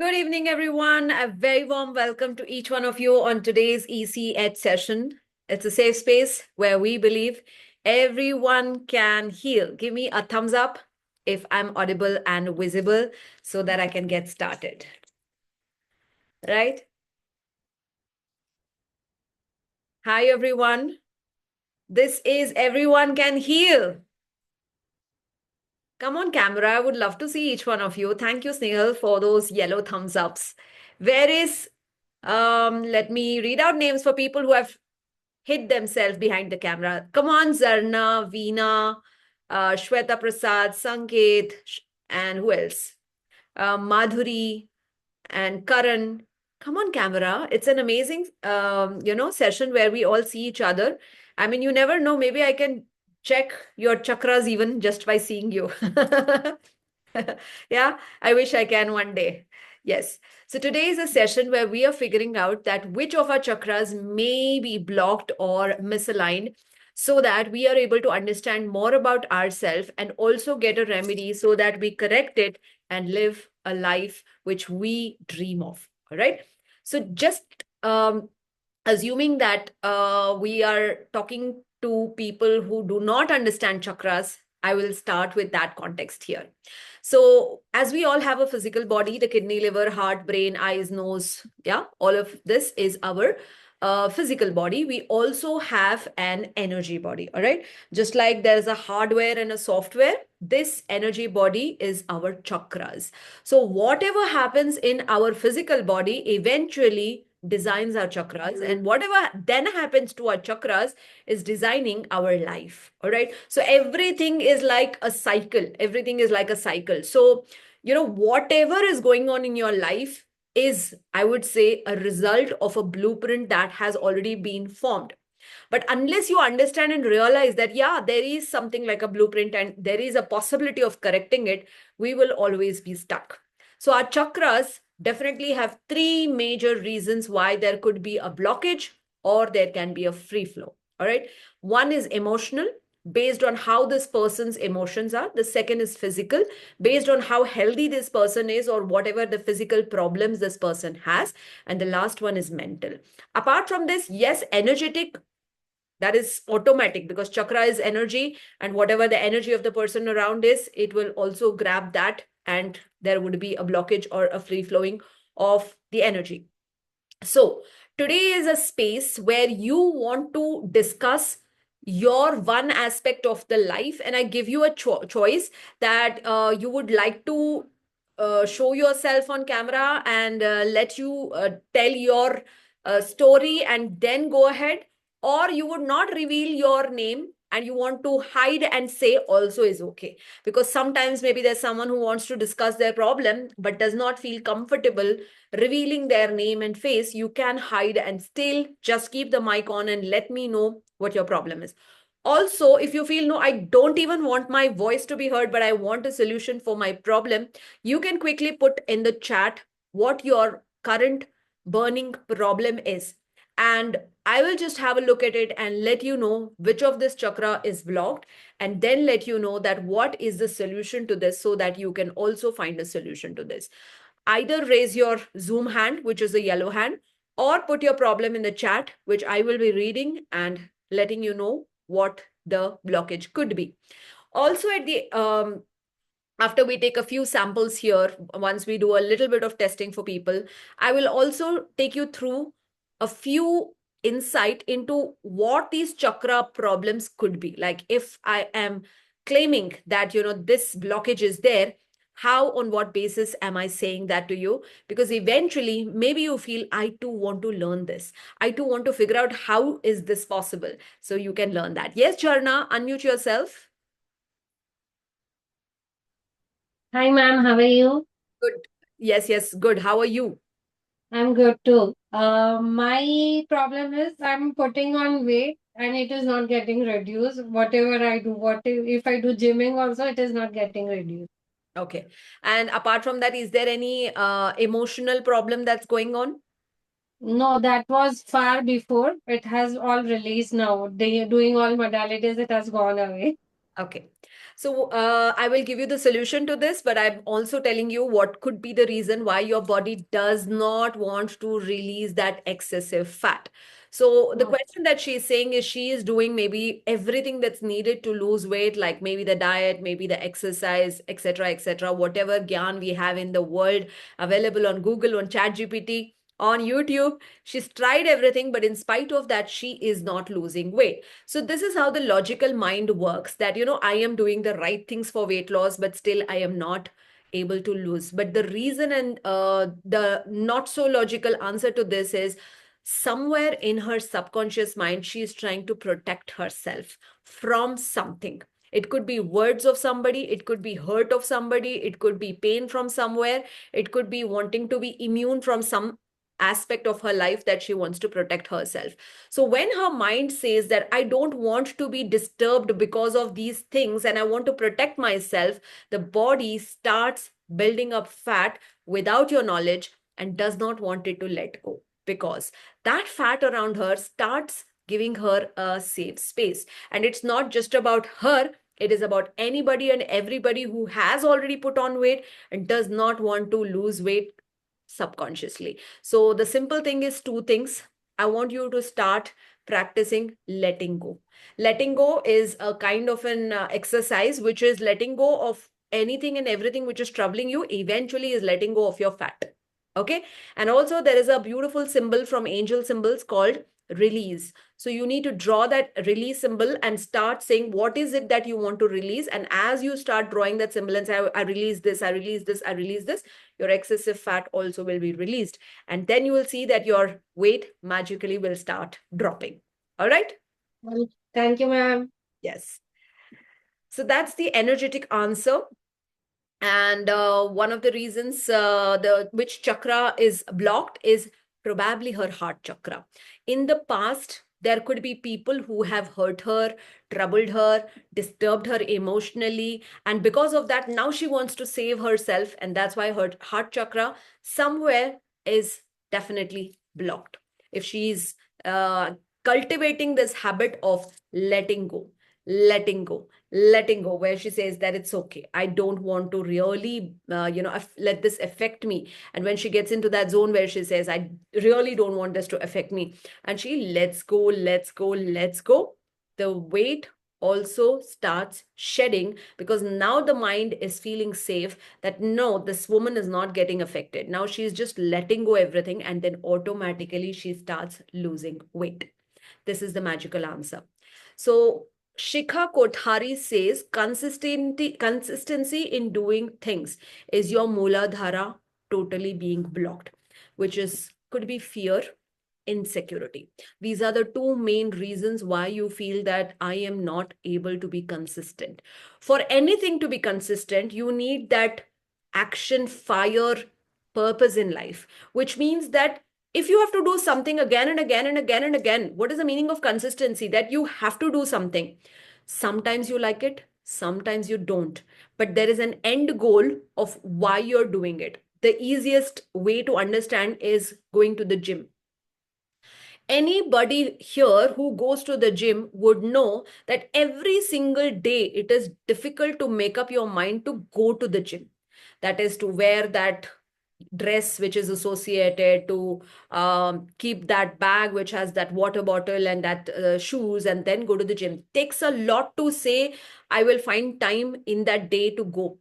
Good evening, everyone. A very warm welcome to each one of you on today's EC Ed session. It's a safe space where we believe everyone can heal. Give me a thumbs up if I'm audible and visible so that I can get started. Right? Hi, everyone. This is Everyone Can Heal. Come on, camera. I would love to see each one of you. Thank you, Snehal, for those yellow thumbs ups. Where is, let me read out names for people who have hid themselves behind the camera. Come on, Zarna, Veena, Shweta Prasad, Sanket, and who else? Madhuri and Karan. Come on, camera. It's an amazing, session where we all see each other. I mean, you never know. Maybe I can check your chakras even just by seeing you. Yeah, I wish I can one day. Yes. So today is a session where we are figuring out that which of our chakras may be blocked or misaligned so that we are able to understand more about ourselves and also get a remedy so that we correct it and live a life which we dream of. All right. So just assuming that we are talking to people who do not understand chakras, I will start with that context here. So, as we all have a physical body, the kidney, liver, heart, brain, eyes, nose, yeah, all of this is our physical body. We also have an energy body, all right? Just like there's a hardware and a software, this energy body is our chakras. So, whatever happens in our physical body eventually designs our chakras, and whatever then happens to our chakras is designing our life. All right. So everything is like a cycle. Everything is like a cycle. So, whatever is going on in your life is, I would say, a result of a blueprint that has already been formed. But unless you understand and realize that, yeah, there is something like a blueprint and there is a possibility of correcting it, we will always be stuck. So our chakras definitely have three major reasons why there could be a blockage or there can be a free flow. All right. One is emotional, based on how this person's emotions are. The second is physical, based on how healthy this person is or whatever the physical problems this person has. And the last one is mental. Apart from this, yes, energetic, that is automatic because chakra is energy, and whatever the energy of the person around is, it will also grab that, and there would be a blockage or a free flowing of the energy. So today is a space where you want to discuss your one aspect of the life, and I give you a choice that you would like to show yourself on camera and let you tell your story and then go ahead, or you would not reveal your name and you want to hide and say also is okay, because sometimes maybe there's someone who wants to discuss their problem but does not feel comfortable revealing their name and face. You can hide and still just keep the mic on and let me know what your problem is. Also, if you feel, no, I don't even want my voice to be heard, but I want a solution for my problem, you can quickly put in the chat what your current burning problem is. And I will just have a look at it and let you know which of this chakra is blocked, and then let you know that what is the solution to this so that you can also find a solution to this. Either raise your Zoom hand, which is the yellow hand, or put your problem in the chat, which I will be reading and letting you know what the blockage could be. Also, at the after we take a few samples here, once we do a little bit of testing for people, I will also take you through a few insight into what these chakra problems could be. Like if I am claiming that, this blockage is there, how, on what basis am I saying that to you? Because eventually, maybe you feel, I too want to learn this. I too want to figure out how is this possible. So you can learn that. Yes, Charna, unmute yourself. Hi, ma'am. How are you? Good. Yes, yes, good. How are you? I'm good too. My problem is I'm putting on weight and it is not getting reduced. Whatever I do, if I do gymming also, it is not getting reduced. Okay. And apart from that, is there any emotional problem that's going on? No, that was far before. It has all released now. They doing all modalities. It has gone away. Okay. So I will give you the solution to this, but I'm also telling you what could be the reason why your body does not want to release that excessive fat. So the Mm. question that she's saying is she is doing maybe everything that's needed to lose weight, like maybe the diet, maybe the exercise, etc., whatever gyan we have in the world available on Google, on ChatGPT, on YouTube. She's tried everything, but in spite of that, she is not losing weight. So this is how the logical mind works, that, I am doing the right things for weight loss, but still I am not able to lose. But the reason and the not so logical answer to this is somewhere in her subconscious mind, she is trying to protect herself from something. It could be words of somebody, it could be hurt of somebody, it could be pain from somewhere, it could be wanting to be immune from some aspect of her life that she wants to protect herself. So when her mind says that I don't want to be disturbed because of these things and I want to protect myself, the body starts building up fat without your knowledge and does not want it to let go, because that fat around her starts giving her a safe space. And it's not just about her, it is about anybody and everybody who has already put on weight and does not want to lose weight subconsciously. So the simple thing is two things. I want you to start practicing letting go. Letting go is a kind of an exercise which is letting go of anything and everything which is troubling you, eventually is letting go of your fat. Okay. And also there is a beautiful symbol from Angel Symbols called release. So you need to draw that release symbol and start saying what is it that you want to release. And as you start drawing that symbol and say, I release this, I release this, I release this, your excessive fat also will be released. And then you will see that your weight magically will start dropping. All right? Well, thank you, ma'am. Yes. So that's the energetic answer. And one of the reasons the which chakra is blocked is probably her heart chakra. In the past, there could be people who have hurt her, troubled her, disturbed her emotionally. And because of that, now she wants to save herself. And that's why her heart chakra somewhere is definitely blocked. If she's cultivating this habit of letting go, letting go, letting go, where she says that it's okay, I don't want to really let this affect me. And when she gets into that zone where she says I really don't want this to affect me, and she lets go, lets go, lets go, the weight also starts shedding, because now the mind is feeling safe that no, this woman is not getting affected. Now she's just letting go everything, and then automatically she starts losing weight. This is the magical answer. So Shikha Kothari says consistency in doing things is your Mooladhara totally being blocked, which is could be fear, insecurity. These are the two main reasons why you feel that I am not able to be consistent. For anything to be consistent, you need that action, fire, purpose in life, which means that if you have to do something again and again and again and again, what is the meaning of consistency? That you have to do something. Sometimes you like it, sometimes you don't. But there is an end goal of why you're doing it. The easiest way to understand is going to the gym. Anybody here who goes to the gym would know that every single day it is difficult to make up your mind to go to the gym. That is to wear that dress which is associated, to keep that bag which has that water bottle and that shoes, and then go to the gym. Takes a lot to say I will find time in that day to go.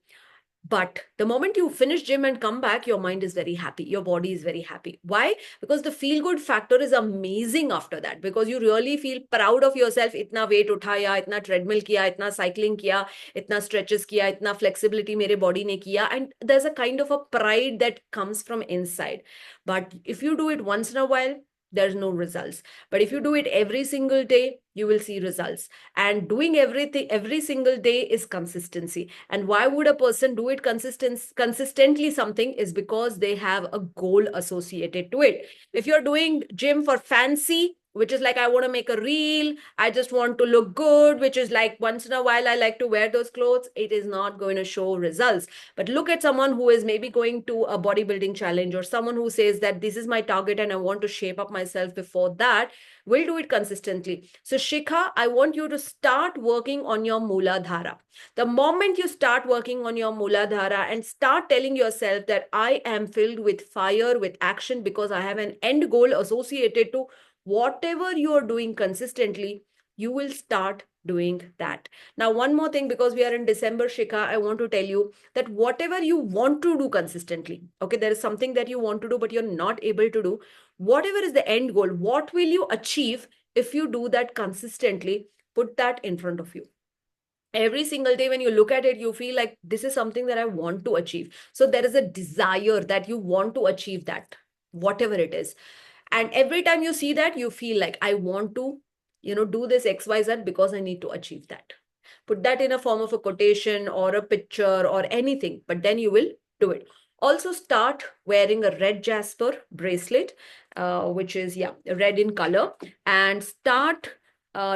But the moment you finish gym and come back, your mind is very happy. Your body is very happy. Why? Because the feel good factor is amazing after that. Because you really feel proud of yourself. Itna weight uthaya, itna treadmill kiya, itna cycling kiya, itna stretches kiya, itna flexibility mere body ne kiya. And there's a kind of a pride that comes from inside. But if you do it once in a while, there's no results. But if you do it every single day, you will see results. And doing everything every single day is consistency. And why would a person do it consistently? Something is because they have a goal associated to it. If you're doing gym for fancy, which is like I want to make a reel, I just want to look good, which is like once in a while I like to wear those clothes, it is not going to show results. But look at someone who is maybe going to a bodybuilding challenge, or someone who says that this is my target and I want to shape up myself before that. We'll do it consistently. So, Shikha, I want you to start working on your Mooladhara. The moment you start working on your Mooladhara and start telling yourself that I am filled with fire, with action, because I have an end goal associated to whatever you are doing consistently, you will start doing that. Now, one more thing, because we are in December, Shikha, I want to tell you that whatever you want to do consistently, okay, there is something that you want to do, but you're not able to do. Whatever is the end goal, what will you achieve if you do that consistently? Put that in front of you. Every single day when you look at it, you feel like this is something that I want to achieve. So there is a desire that you want to achieve that, whatever it is. And every time you see that, you feel like I want to, do this XYZ because I need to achieve that. Put that in a form of a quotation or a picture or anything, but then you will do it. Also start wearing a red jasper bracelet, which is, yeah, red in color, and start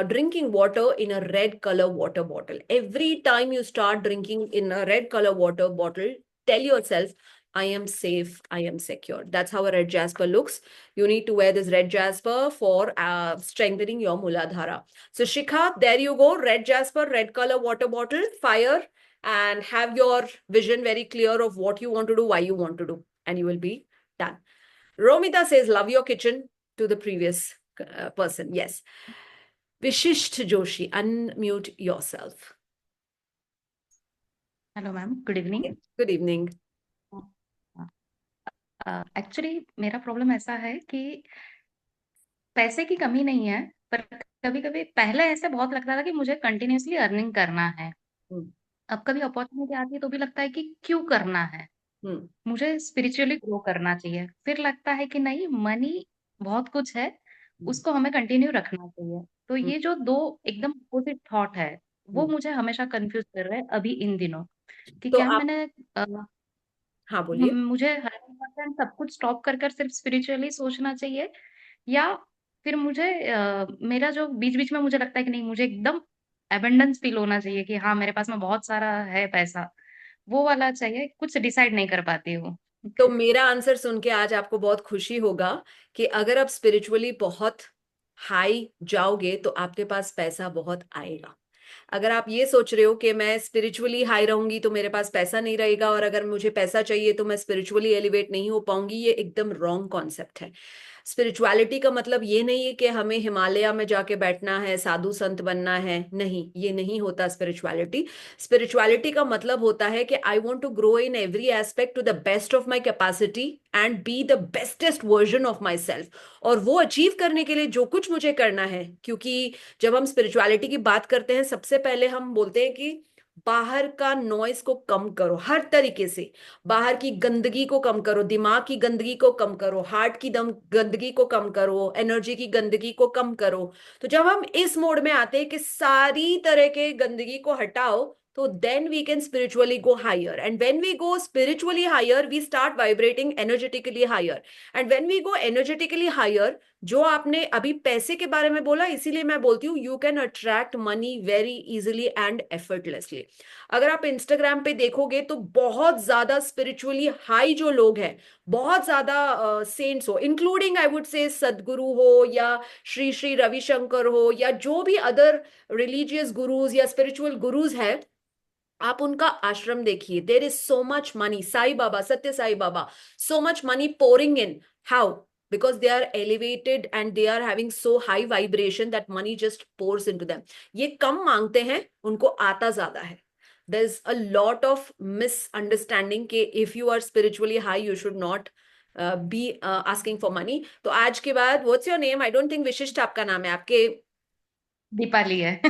drinking water in a red color water bottle. Every time you start drinking in a red color water bottle, tell yourself, I am safe, I am secure. That's how a red jasper looks. You need to wear this red jasper for strengthening your Muladhara. So Shikha, there you go, red jasper, red color water bottle, fire, and have your vision very clear of what you want to do, why you want to do, and you will be done. Romita says, love your kitchen to the previous person. Yes. Vishisht Joshi, unmute yourself. Hello ma'am, good evening. Good evening. Actually मेरा problem ऐसा है कि पैसे की कमी नहीं है, पर कभी कभी पहले ऐसे बहुत लगता था कि मुझे कंटिन्यूअसली अर्निंग करना है। अब कभी अपॉर्चुनिटी आती है तो भी लगता है कि क्यों करना है, मुझे स्पिरिचुअली ग्रो करना चाहिए। फिर लगता है कि नहीं, मनी बहुत कुछ है, उसको हमें कंटिन्यू रखना चाहिए। तो ये जो दो एकदम अपोजिट थॉट है, वो मुझे हमेशा कंफ्यूज कर रहा है अभी इन दिनों कि तो क्या आप, मैंने हाँ बोलिए। मुझे 100% सब कुछ स्टॉप कर कर सिर्फ स्पिरिचुअली सोचना चाहिए, या फिर मुझे मेरा जो बीच बीच में मुझे लगता है कि नहीं, मुझे एकदम एबंडेंस फील होना चाहिए कि हाँ मेरे पास में बहुत सारा है पैसा, वो वाला चाहिए। कुछ डिसाइड नहीं कर पाती हूँ। तो मेरा आंसर सुन के आज आपको बहुत खुशी होगा कि अगर आप स्पिरिचुअली बहुत हाई जाओगे तो आपके पास पैसा बहुत आएगा। अगर आप ये सोच रहे हो कि मैं स्पिरिचुअली हाई रहूंगी तो मेरे पास पैसा नहीं रहेगा, और अगर मुझे पैसा चाहिए तो मैं स्पिरिचुअली एलिवेट नहीं हो पाऊंगी, ये एकदम रॉन्ग कॉन्सेप्ट है। स्पिरिचुअलिटी का मतलब ये नहीं है कि हमें हिमालय में जाके बैठना है, साधु संत बनना है। नहीं, ये नहीं होता स्पिरिचुअलिटी। स्पिरिचुअलिटी का मतलब होता है कि I want to grow in every aspect to the best of my capacity and be the bestest version of myself. और वो अचीव करने के लिए जो कुछ मुझे करना है, क्योंकि जब हम स्पिरिचुअलिटी की बात करते हैं, सबसे पहले हम बोलते हैं कि बाहर का नॉइस को कम करो हर तरीके से। बाहर की गंदगी को कम करो, दिमाग की गंदगी को कम करो, हार्ट की गंदगी को कम करो, एनर्जी की गंदगी को कम करो। तो जब हम इस मोड में आते हैं कि सारी तरह के गंदगी को हटाओ, तो then we can spiritually go higher. And when we go spiritually higher, we start vibrating energetically higher. And when we go energetically higher, जो आपने अभी पैसे के बारे में बोला, इसीलिए मैं बोलती हूँ you can attract money very easily and effortlessly. अगर आप इंस्टाग्राम पे देखोगे तो बहुत ज्यादा स्पिरिचुअली हाई जो लोग हैं, बहुत ज्यादा सेंट्स हो, इंक्लूडिंग आई वुड से सदगुरु हो या श्री श्री रविशंकर हो या जो भी अदर रिलीजियस गुरुज या स्पिरिचुअल गुरुज है, आप उनका आश्रम देखिए। There is so much money, Sai Baba, Satya Sai Baba, so much money pouring in. How? Because they are elevated and they are having so high vibration that money just pours into them. ये कम मांगते हैं, उनको आता ज्यादा है। There's a lot of misunderstanding कि if you are spiritually high, you should not be asking for money. तो आज के बाद, what's your name? I don't think विशिष्ट आपका नाम है, आपके दीपाली है।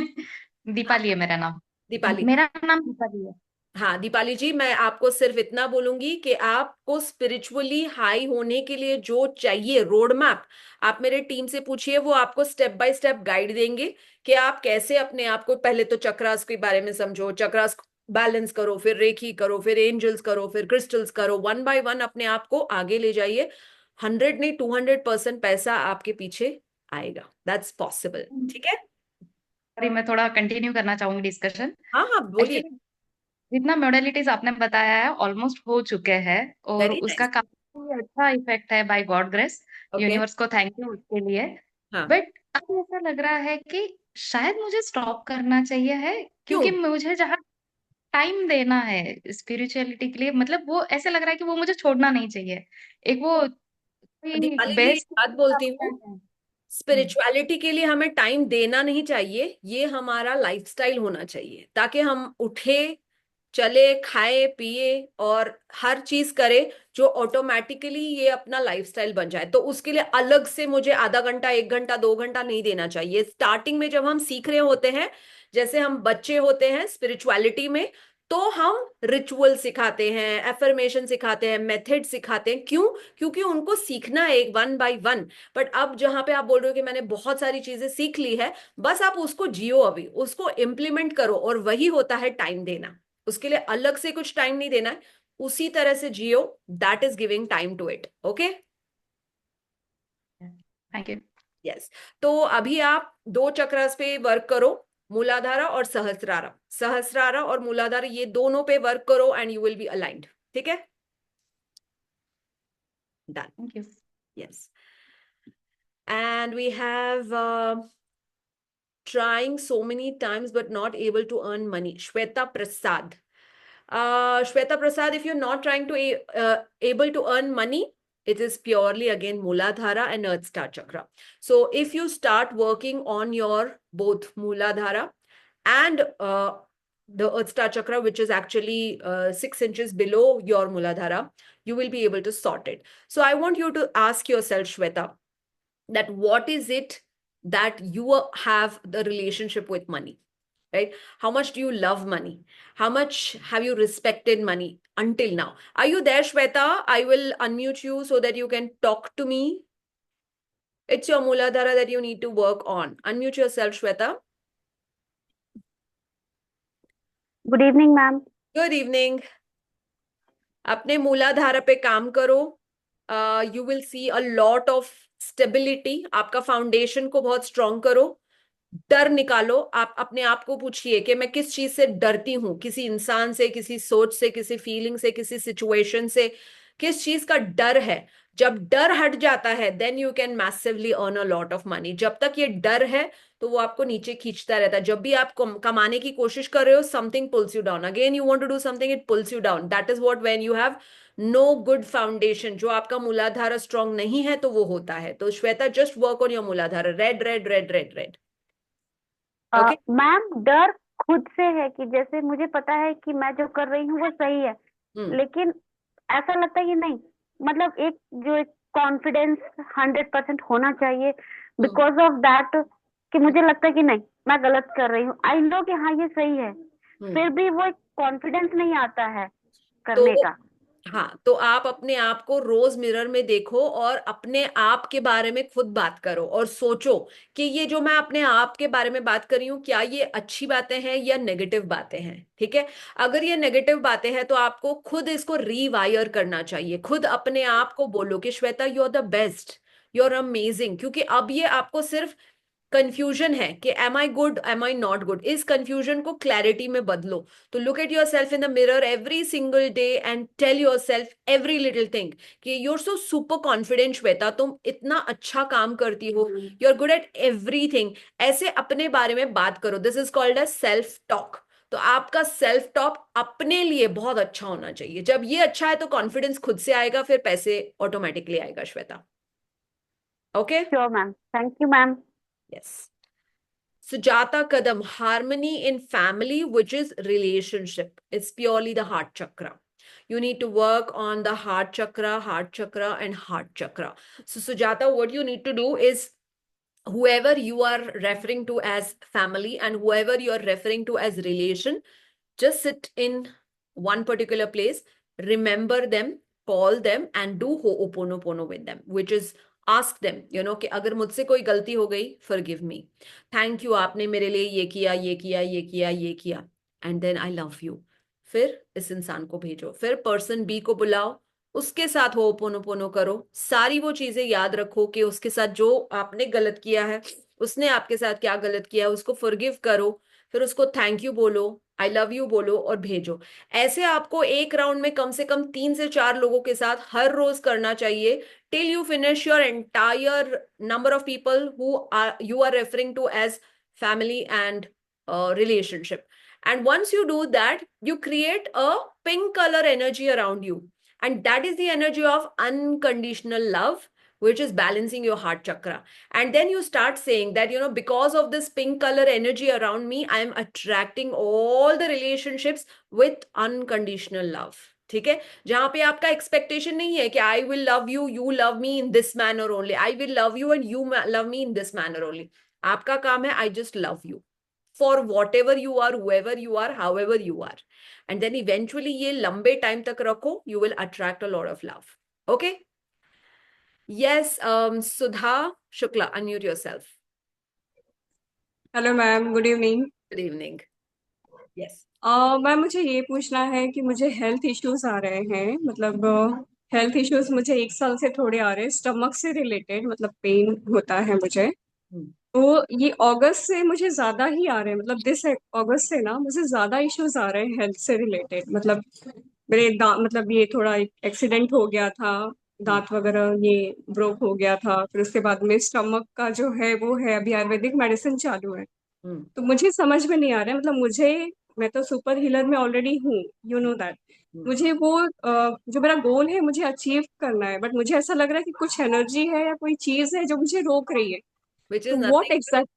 दीपाली है मेरा नाम। दीपाली। मेरा नाम दीपाली है। हाँ दीपाली जी, मैं आपको सिर्फ इतना बोलूंगी कि आपको स्पिरिचुअली हाई होने के लिए जो चाहिए रोड मैप, आप मेरे टीम से पूछिए, वो आपको स्टेप बाय स्टेप गाइड देंगे कि आप कैसे अपने आप को, पहले तो चक्रास के बारे में समझो, चक्रास बैलेंस करो, फिर रेखी करो, फिर एंजल्स करो, फिर क्रिस्टल्स करो, वन बाय वन अपने आप को आगे ले जाइए। 100 नहीं, 200% पैसा आपके पीछे आएगा। That's possible. ठीक है? सॉरी, मैं थोड़ा कंटिन्यू करना चाहूंगी डिस्कशन। हाँ हाँ बोलिए। एक्चुअली जितना मॉडलिटीज आपने बताया है ऑलमोस्ट हो चुके हैं, और वेरी उसका नाइस। काफी अच्छा इफेक्ट है by God grace. Okay. Universe को थैंक यू उसके लिए। हाँ। बट अब ऐसा लग रहा है कि शायद मुझे स्टॉप करना चाहिए है, क्यों? क्योंकि मुझे जहाँ टाइम देना है स्पिरिचुअलिटी के लिए, मतलब वो ऐसे लग रहा है कि वो मुझे छोड़ना नहीं चाहिए। एक वो कोई दिवाली जी, एक बेस्ट बात बोलती हूँ, है। स्पिरिचुअलिटी के लिए हमें टाइम देना नहीं चाहिए, ये हमारा लाइफस्टाइल होना चाहिए, ताकि हम उठे, चले, खाए पिए और हर चीज करे जो ऑटोमेटिकली ये अपना लाइफस्टाइल बन जाए। तो उसके लिए अलग से मुझे आधा घंटा, 1 घंटा, 2 घंटा नहीं देना चाहिए। स्टार्टिंग में जब हम सीख रहे होते हैं, जैसे हम बच्चे होते हैं स्पिरिचुअलिटी में, तो हम रिचुअल सिखाते हैं, एफर्मेशन सिखाते हैं, मेथड सिखाते हैं। क्यों? क्योंकि उनको सीखना है एक 1 by 1। बट अब जहां पे आप बोल रहे हो कि मैंने बहुत सारी चीजें सीख ली है, बस आप उसको जियो, अभी उसको इम्प्लीमेंट करो, और वही होता है टाइम देना। उसके लिए अलग से कुछ टाइम नहीं देना है, उसी तरह से जियो, that is giving time to it. Okay, thank you. Yes. तो अभी आप 2 चक्रास पे वर्क करो, मूलाधारा और सहस्रारा। सहस्रारा और मूलाधारा ये दोनों पे वर्क करो and you will be aligned. ठीक है, done. Thank you. Yes, and we have trying so many times but not able to earn money, Shweta Prasad. Shweta Prasad, if you're not trying to able to earn money, it is purely again Muladhara and Earth Star Chakra. So if you start working on your both Muladhara and the Earth Star Chakra, which is actually 6 inches below your Muladhara, you will be able to sort it. So I want you to ask yourself, Shweta, that what is it that you have the relationship with money, right? How much do you love money? How much have you respected money until now? Are you there, Shweta? I will unmute you so that you can talk to me. It's your Muladhara that you need to work on. Unmute yourself, Shweta. Good evening ma'am. Good evening. अपने मूलाधारा पे काम करो। You will see a lot of stability. आपका foundation को बहुत strong करो। डर निकालो। आप अपने आप को पूछिए कि मैं किस चीज से डरती हूं, किसी इंसान से, किसी सोच से, किसी फीलिंग से, किसी सिचुएशन से, किस चीज का डर है। जब डर हट जाता है then you can massively earn a lot of money. जब तक ये डर है तो वो आपको नीचे खींचता रहता है। जब भी आप कमाने की कोशिश कर रहे हो, something pulls you down. Again you want to do something, it pulls you down. That is what, when you have no good foundation, जो आपका मूलाधार स्ट्रॉन्ग नहीं है, तो वो होता है। तो Shweta, just work on your Muladhara. Red red red red red. Okay. Ma'am डर खुद से है कि जैसे मुझे पता है कि मैं जो कर रही हूँ वो सही है, लेकिन ऐसा लगता है कि नहीं, मतलब एक जो एक कॉन्फिडेंस 100% होना चाहिए, बिकॉज ऑफ दैट कि मुझे लगता है कि नहीं मैं गलत कर रही हूँ। आई नो कि हाँ ये सही है, फिर भी वो एक कॉन्फिडेंस नहीं आता है करने तो का। हाँ, तो आप अपने आप को रोज मिरर में देखो और अपने आप के बारे में खुद बात करो और सोचो कि ये जो मैं अपने आप के बारे में बात कर रही हूँ, क्या ये अच्छी बातें हैं या नेगेटिव बातें हैं। ठीक है, अगर ये नेगेटिव बातें हैं तो आपको खुद इसको रीवायर करना चाहिए। खुद अपने आप को बोलो कि Shweta, you are the best, you are amazing. क्योंकि अब ये आपको सिर्फ कंफ्यूजन है कि am I good, am I not good. इस कंफ्यूजन को क्लैरिटी में बदलो। तो look at yourself in the mirror every single day and tell yourself every little thing कि you are so super confident Shweta, तुम इतना अच्छा काम करती हो, you are good at everything. ऐसे अपने बारे में बात करो। This is called a self talk. तो आपका सेल्फ टॉक अपने लिए बहुत अच्छा होना चाहिए। जब ये अच्छा है तो कॉन्फिडेंस खुद से आएगा, फिर पैसे ऑटोमेटिकली आएगा। Shweta, okay? Sure ma'am, thank you ma'am. Yes. Sujata Kadam, harmony in family, which is relationship. It's purely the heart chakra. You need to work on the heart chakra, and heart chakra. So Sujata, what you need to do is, whoever you are referring to as family and whoever you are referring to as relation, just sit in one particular place, remember them, call them, and do ho'oponopono with them, which is ask them, कि अगर मुझसे कोई गलती हो गई, forgive me, thank you, आपने मेरे लिए ये किया, ये किया, ये किया, ये किया, and then I love you. फिर इस इंसान को भेजो, फिर पर्सन बी को बुलाओ, उसके साथ हो'oponopono करो, सारी वो चीजें याद रखो कि उसके साथ जो आपने गलत किया है, उसने आपके साथ क्या गलत किया है, उसको फॉरगिव करो, फिर उसको थैंक यू बोलो, आई लव यू बोलो और भेजो। ऐसे आपको एक राउंड में कम से कम 3 से 4 लोगों के साथ हर रोज करना चाहिए, till you finish your entire number of people who are you are referring to as family and relationship. And once you do that, you create a pink color energy around you, and that is the energy of unconditional love, which is balancing your heart chakra. And then you start saying that, because of this pink color energy around me, I am attracting all the relationships with unconditional love. ठीक है, जहां पे आपका expectation नहीं है कि I will love you, you love me in this manner only, I will love you and you love me in this manner only. आपका काम है I just love you for whatever you are, whoever you are, however you are, and then eventually ये लंबे time तक रखो, you will attract a lot of love. Okay, yes, Sudha Shukla, unmute yourself. Hello ma'am, good evening. Good evening. Yes ma'am, मुझे ये पूछना है कि मुझे हेल्थ इश्यूज आ रहे हैं, मतलब हेल्थ इश्यूज मुझे 1 साल से थोड़े आ रहे हैं, स्टमक से रिलेटेड, मतलब पेन होता है मुझे। तो ये अगस्त से मुझे ज्यादा ही आ रहे हैं, मतलब दिस अगस्त से ना मुझे ज्यादा इश्यूज आ रहे हैं हेल्थ से रिलेटेड। मतलब मेरे दांत, मतलब ये थोड़ा एक्सीडेंट हो गया था, दांत वगैरह ये ब्रोक हो गया था, फिर उसके बाद में स्टमक का जो है वो है, अभी आयुर्वेदिक मेडिसिन चालू है। तो मुझे समझ में नहीं आ रहा है, मतलब मैं तो सुपर हीलर में ऑलरेडी हूँ, यू नो दैट। मुझे वो जो मेरा गोल है मुझे अचीव करना है, बट मुझे ऐसा लग रहा है कि कुछ एनर्जी है या कोई चीज है जो मुझे रोक रही है। which is तो what nothing, exact?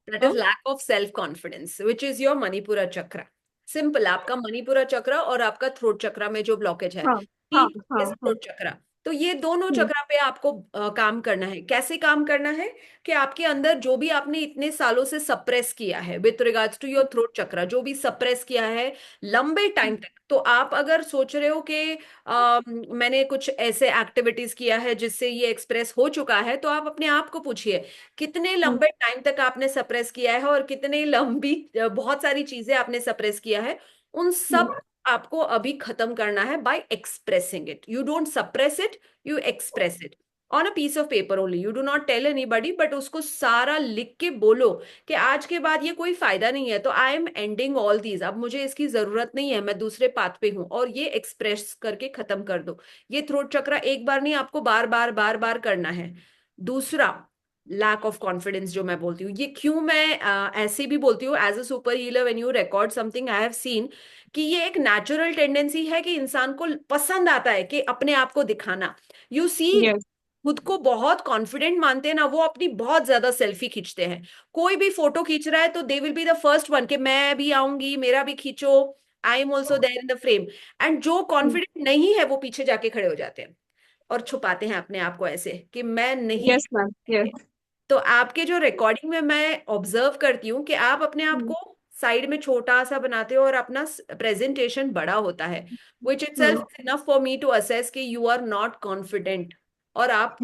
that is lack of self confidence, which is your manipura chakra. Simple, आपका मणिपुरा चक्र और आपका थ्रोट चक्र में जो ब्लॉकेज है, हाँ हाँ हाँ हाँ। थ्रोट चक्र, तो ये दोनों हम्म, चक्र पे आपको काम करना है। कैसे काम करना है कि आपके अंदर जो भी आपने इतने सालों से सप्रेस किया है with regards to your throat chakra, जो भी सप्रेस किया है लंबे टाइम तक, तो आप अगर सोच रहे हो कि मैंने कुछ ऐसे एक्टिविटीज किया है जिससे ये एक्सप्रेस हो चुका है, तो आप अपने आप को पूछिए कितने हम्म, लंबे टाइम तक आपने सप्रेस किया है और कितने लंबी बहुत सारी चीजें आपने सप्रेस किया है। उन हम्म, सब आपको अभी खत्म करना है by expressing it. You don't suppress it, you express it on a piece of paper only. You do not tell anybody, but उसको सारा लिख के बोलो कि आज के बाद ये कोई फायदा नहीं है, तो I am ending all these, अब मुझे इसकी जरूरत नहीं है, मैं दूसरे पाथ पे हूं, और ये एक्सप्रेस करके खत्म कर दो। ये थ्रोट चक्र एक बार नहीं, आपको बार बार बार बार करना है। दूसरा, लैक ऑफ कॉन्फिडेंस जो मैं बोलती हूँ, ये क्यों मैं ऐसे भी बोलती हूँ as a super healer, when you record something, I have seen कि ये एक नेचुरल टेंडेंसी है कि इंसान को पसंद आता है कि अपने आप को दिखाना। You see, yes. खुद को बहुत कॉन्फिडेंट मानते हैं ना, वो अपनी बहुत ज्यादा सेल्फी खींचते हैं। कोई भी फोटो खींच रहा है तो they will be the first one कि मैं भी आऊंगी, मेरा भी खींचो, I am also there in the frame. And जो कॉन्फिडेंट नहीं है वो पीछे जाके खड़े हो जाते हैं और छुपाते हैं अपने आप को ऐसे कि मैं नहीं। Yes ma'am, yes. तो आपके जो रिकॉर्डिंग में मैं ऑब्जर्व करती हूँ कि आप अपने आप को साइड में छोटा सा बनाते हो और अपना प्रेजेंटेशन बड़ा होता है, which itself is enough for me to assess कि यू आर नॉट कॉन्फिडेंट, और आप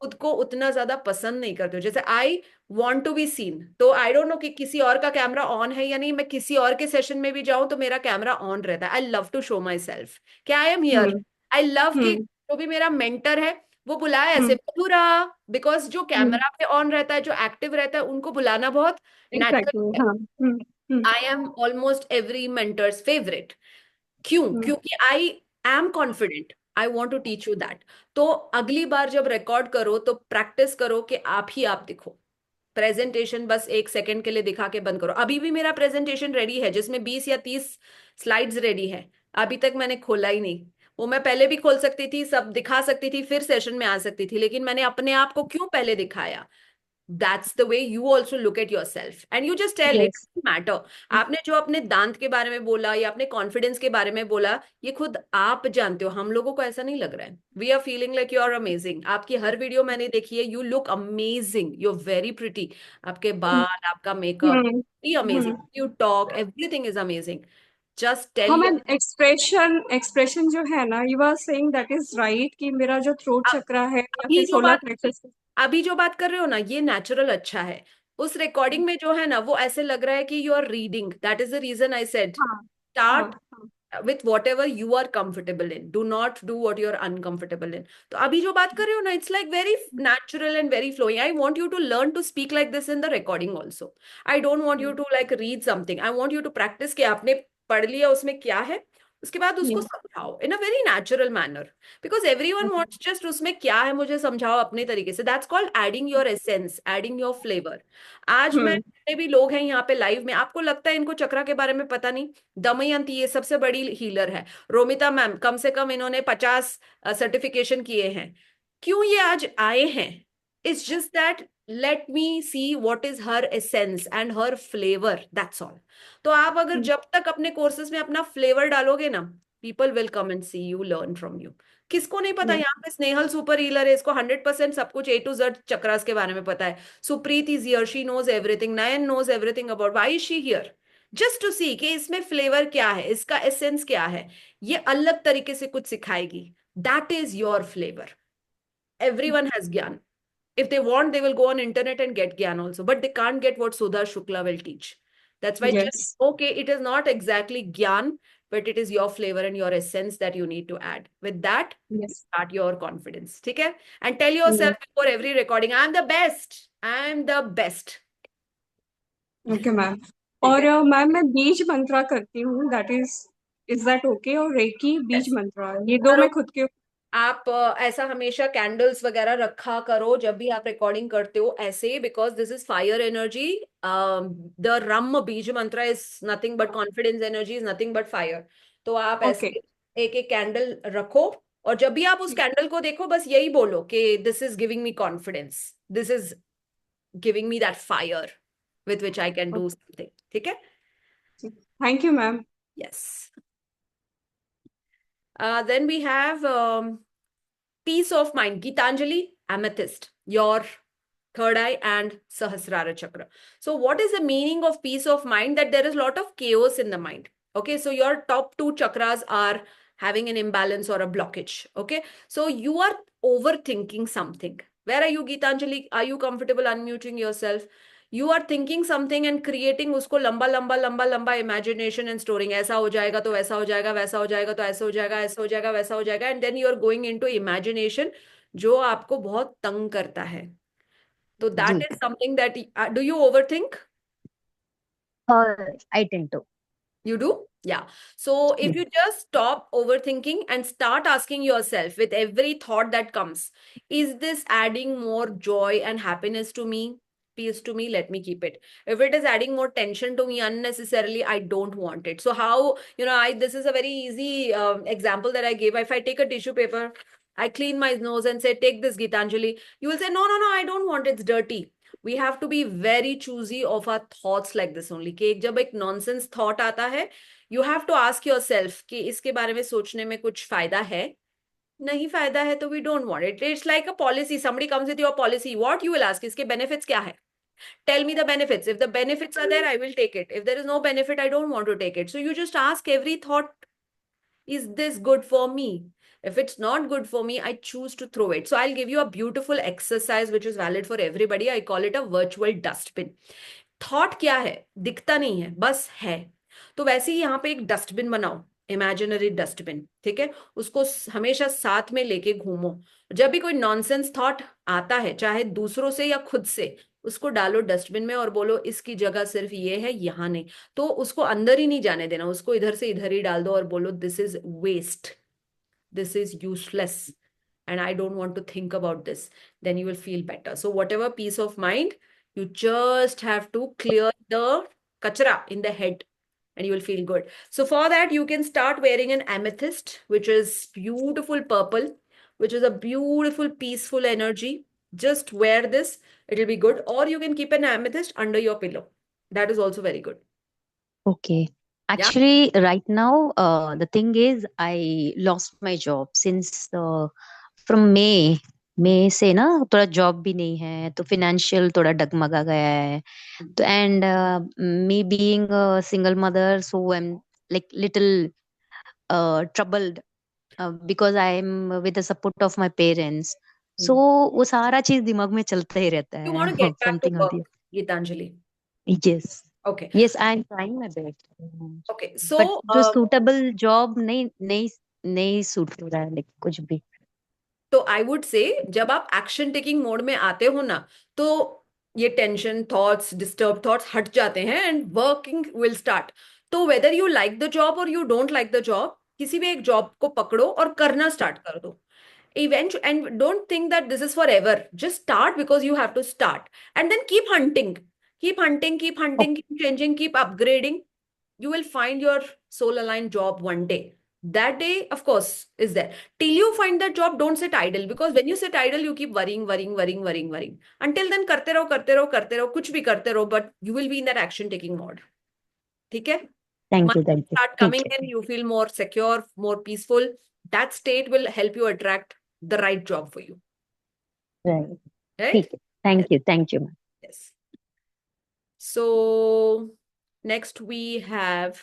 खुद को उतना ज्यादा पसंद नहीं करते हो। जैसे I want to be seen, तो आई डोंट नो कि किसी और का कैमरा ऑन है या नहीं, मैं किसी और के सेशन में भी जाऊं तो मेरा कैमरा ऑन रहता है। I love to show myself कि I am here. I love कि जो भी मेरा मेंटर है वो बुलाए ऐसे मधुरा, बिकॉज जो कैमरा पे ऑन रहता है, जो एक्टिव रहता है, उनको बुलाना बहुत एग्जैक्टली, नेचुरल है। हाँ। I am almost every mentor's favourite. क्यों? क्योंकि I am confident, I want to teach you that. तो अगली बार जब रिकॉर्ड करो तो प्रैक्टिस करो कि आप ही आप दिखो। प्रेजेंटेशन बस 1 सेकंड के लिए दिखा के बंद करो। अभी भी मेरा प्रेजेंटेशन रेडी है जिसमें 20 या 30 स्लाइड्स रेडी है, अभी तक मैंने खोला ही नहीं। वो मैं पहले भी खोल सकती थी, सब दिखा सकती थी, फिर सेशन में आ सकती थी, लेकिन मैंने अपने आप को क्यों पहले दिखाया? That's the way you also look at yourself and you just tell it yes. doesn't matter। आपने जो अपने दांत के बारे में बोला या अपने कॉन्फिडेंस के बारे में बोला, ये खुद आप जानते हो, हम लोगों को ऐसा नहीं लग रहा है। We are feeling like you are amazing. आपकी हर वीडियो मैंने देखी है, you look amazing, you are very pretty. आपके बाल, आपका makeup, amazing, you talk, everything is amazing. Just tell हाँ मैम, योर, एक्सप्रेशन एक्सप्रेशन जो है ना, you are saying that is right, कि मेरा जो थ्रोट चक्रा है या अभी फिर जो सोलर बात प्लेक्सस। अभी जो बात कर रहे हो ना, ये नेचुरल अच्छा है। उस रिकॉर्डिंग में जो है ना, वो ऐसे लग रहा है कि you are reading, that is the reason I said हाँ हाँ स्टार्ट हाँ। with whatever you are comfortable in. Do not do what you're uncomfortable in. तो अभी जो बात कर रहे हो ना, it's like very natural and very flowing. I want you to learn to speak like this in the recording also. I don't want you to like read something. I want you to practice कि आपने पढ़ लिया उसमें क्या है, उसके बाद उसको Yes. समझाओ in a very natural manner. Because everyone wants just उसमें क्या है मुझे समझाओ अपने तरीके से. That's called adding your essence, adding your flavor. आज मैं जितने भी लोग हैं यहाँ पे लाइव में, आपको लगता है इनको चक्रा के बारे में पता नहीं? दमयंती ये सबसे बड़ी हीलर है, रोमिता मैम कम से कम इन्होंने 50 सर्टिफिकेशन किए हैं. क्यों ये आज आए हैं? It's just that let me see what is her essence and her flavour, that's all. तो आप अगर जब तक अपने कोर्सेज में अपना फ्लेवर डालोगे ना, people will come and see you, learn from you. किसको नहीं पता? Yes. यहाँ पे स्नेहल सुपर हीलर है, इसको 100% सब कुछ A to Z चक्रास के बारे में पता है. Supreet is here, she knows everything. Nayan knows everything about. Why is she here? Just to see कि इसमें फ्लेवर क्या है, इसका एसेंस क्या है. ये अलग तरीके से कुछ सिखाएगी. That is your flavour. Everyone has gyan. If they want, they will go on internet and get gyan also, but they can't get what Sudha Shukla will teach. That's why just, Yes. okay, it is not exactly gyan, but it is your flavor and your essence that you need to add. With that, Yes. start your confidence. ठीक है? And tell yourself before every recording, I'm the best. I'm the best. Okay, ma'am. और ma'am मैं बीज मंत्रा करती हूँ. That is that okay? और recce बीज Yes. मंत्रा, ये दो करो. मैं खुद के. आप ऐसा हमेशा कैंडल्स वगैरह रखा करो जब भी आप रिकॉर्डिंग करते हो ऐसे, because this is fire energy. The ram beej mantra is nothing but confidence energy, is nothing but fire. तो आप ऐसे Okay. एक एक कैंडल रखो, और जब भी आप उस कैंडल को देखो बस यही बोलो कि this is giving me confidence, this is giving me that fire with which I can do something. ठीक है? Thank you, ma'am. Yes. Then we have peace of mind. Gitanjali, amethyst, your third eye and Sahasrara chakra. So what is the meaning of peace of mind? That there is a lot of chaos in the mind. Okay, so your top two chakras are having an imbalance or a blockage. Okay, so you are overthinking something. Where are you, Gitanjali? Are you comfortable unmuting yourself? You are thinking something and creating उसको लंबा लंबा लंबा लंबा imagination and storing. ऐसा हो जाएगा तो वैसा हो जाएगा, वैसा हो जाएगा तो ऐसा हो जाएगा, ऐसा हो जाएगा वैसा हो जाएगा, and then you are going into imagination जो आपको बहुत तंग करता है. So that ji. is something that do you overthink? I tend to. You do? Yeah. So if you just stop overthinking and start asking yourself with every thought that comes, is this adding more joy and happiness to me? Peace to me, let me keep it. If it is adding more tension to me unnecessarily, I don't want it. So how, this is a very easy example that I gave. If I take a tissue paper, I clean my nose and say, take this, Gitanjali. You will say, no, I don't want it. It's dirty. We have to be very choosy of our thoughts like this only. कि जब एक nonsense thought आता है, you have to ask yourself कि इसके बारे में सोचने में कुछ फायदा है? नहीं फायदा है तो we don't want it. It's like a policy. Somebody comes with your policy. What you will ask? इसके benefits क्या है? Tell me the benefits. If the benefits are there, I will take it. If there is no benefit, I don't want to take it. So you just ask every thought, is this good for me? If it's not good for me, I choose to throw it. So I'll give you a beautiful exercise which is valid for everybody. I call it a virtual dustbin. Thought क्या है? दिखता नहीं है, बस है. तो वैसे ही यहाँ पे एक डस्टबिन बनाओ, इमेजिनरी डस्टबिन. ठीक है? उसको हमेशा साथ में लेके घूमो. जब भी कोई नॉनसेंस थॉट आता है, चाहे दूसरों से या खुद से, उसको डालो डस्टबिन में और बोलो इसकी जगह सिर्फ ये है, यहाँ नहीं. तो उसको अंदर ही नहीं जाने देना, उसको इधर से इधर ही डाल दो और बोलो this is waste, this is useless, and I don't want to think about this. Then you will feel better. So whatever peace of mind, you just have to clear the kachra in the head and you will feel good. So for that, you can start wearing an amethyst, which is beautiful purple, which is a beautiful peaceful energy. Just wear this, it will be good. Or you can keep an amethyst under your pillow. That is also very good. Okay. Actually, right now, the thing is, I lost my job since from May से ना थोड़ा job भी नहीं है, तो financial थोड़ा डगमगा गया है. तो and me being a single mother, so I'm like little troubled because I'm with the support of my parents. So वो सारा चीज दिमाग में चलता ही रहता You है. want to get back to Something or the work, Gitanjali. yes. Okay. Yes, I'm trying my best. Okay. But So, जो suitable job नहीं नहीं नहीं सूट हो रहा है, like कुछ भी. तो आई वुड से जब आप एक्शन टेकिंग मोड में आते हो ना, तो ये टेंशन थॉट्स, डिस्टर्ब थॉट्स हट जाते हैं एंड वर्किंग विल स्टार्ट. तो whether you like the job और you don't like the job, किसी भी एक जॉब को पकड़ो और करना स्टार्ट कर दो. Eventually, and don't think that this is forever. Just start because you have to start, and then keep hunting, keep hunting, keep hunting, keep changing, keep upgrading. You will find your soul aligned job one day. That day, of course, is there. Till you find that job, don't sit idle, because when you sit idle, you keep worrying, worrying, worrying, worrying, worrying. Until then, karte raho, karte raho, karte raho, kuch bhi karte raho, but you will be in that action taking mode. ठीक है? Thank you, Once you thank you. start ठीक coming है. in, you feel more secure, more peaceful. That state will help you attract the right job for you. Right. Right? ठीक है. Thank you, thank you. Yes. So next we have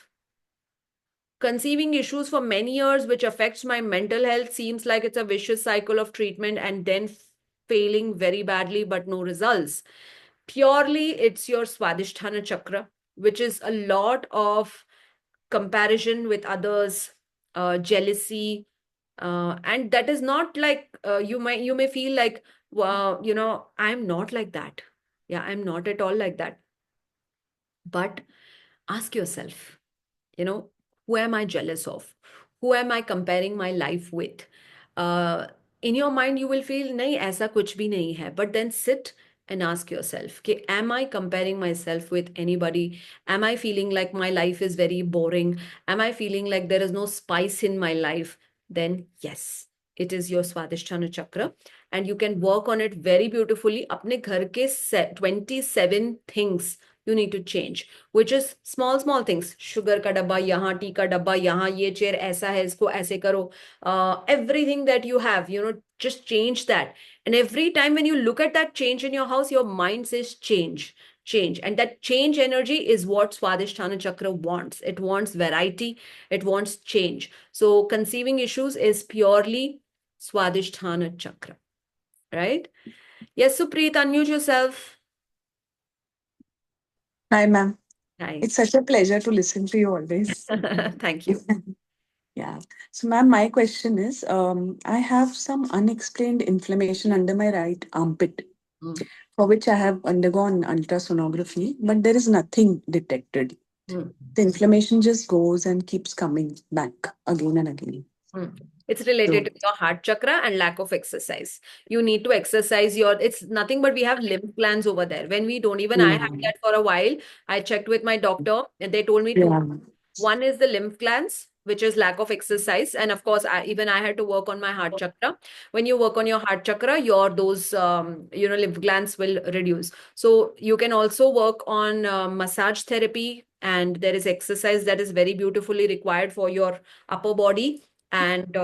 conceiving issues for many years, which affects my mental health. Seems like it's a vicious cycle of treatment and then failing very badly, but no results. Purely, it's your Swadhisthana chakra, which is a lot of comparison with others, jealousy, and that is not like you may feel like, you know, I'm not like that. Yeah, I'm not at all like that. But ask yourself, you know, who am I jealous of? Who am I comparing my life with? uh, in your mind you will feel nahi aisa kuch bhi nahi hai, but then sit and ask yourself, okay, am I comparing myself with anybody? Am I feeling like my life is very boring? Am I feeling like there is no spice in my life? Then yes, it is your Swadhisthana chakra, and you can work on it very beautifully. Apne ghar ke 27 things you need to change, which is small things. Sugar का डब्बा यहाँ, T का डब्बा यहाँ, ये chair ऐसा है, इसको ऐसे करो. Everything that you have, you know, just change that. And every time when you look at that change in your house, your mind says change, change. And that change energy is what Swadhisthana Chakra wants. It wants variety, it wants change. So conceiving issues is purely Swadhisthana Chakra, right? Yes, Supreet, unmute yourself. Hi, ma'am. Hi. It's such a pleasure to listen to you always. Thank you. Yeah. So, ma'am, my question is, I have some unexplained inflammation under my right armpit, for which I have undergone ultrasonography, but there is nothing detected. The inflammation just goes and keeps coming back again and again. It's related to your heart chakra and lack of exercise. You need to exercise it's nothing but we have lymph glands over there. When we don't even, I had that for a while. I checked with my doctor and they told me two. One is the lymph glands, which is lack of exercise. And of course, I had to work on my heart chakra. When you work on your heart chakra, those lymph glands will reduce. So you can also work on massage therapy, and there is exercise that is very beautifully required for your upper body. And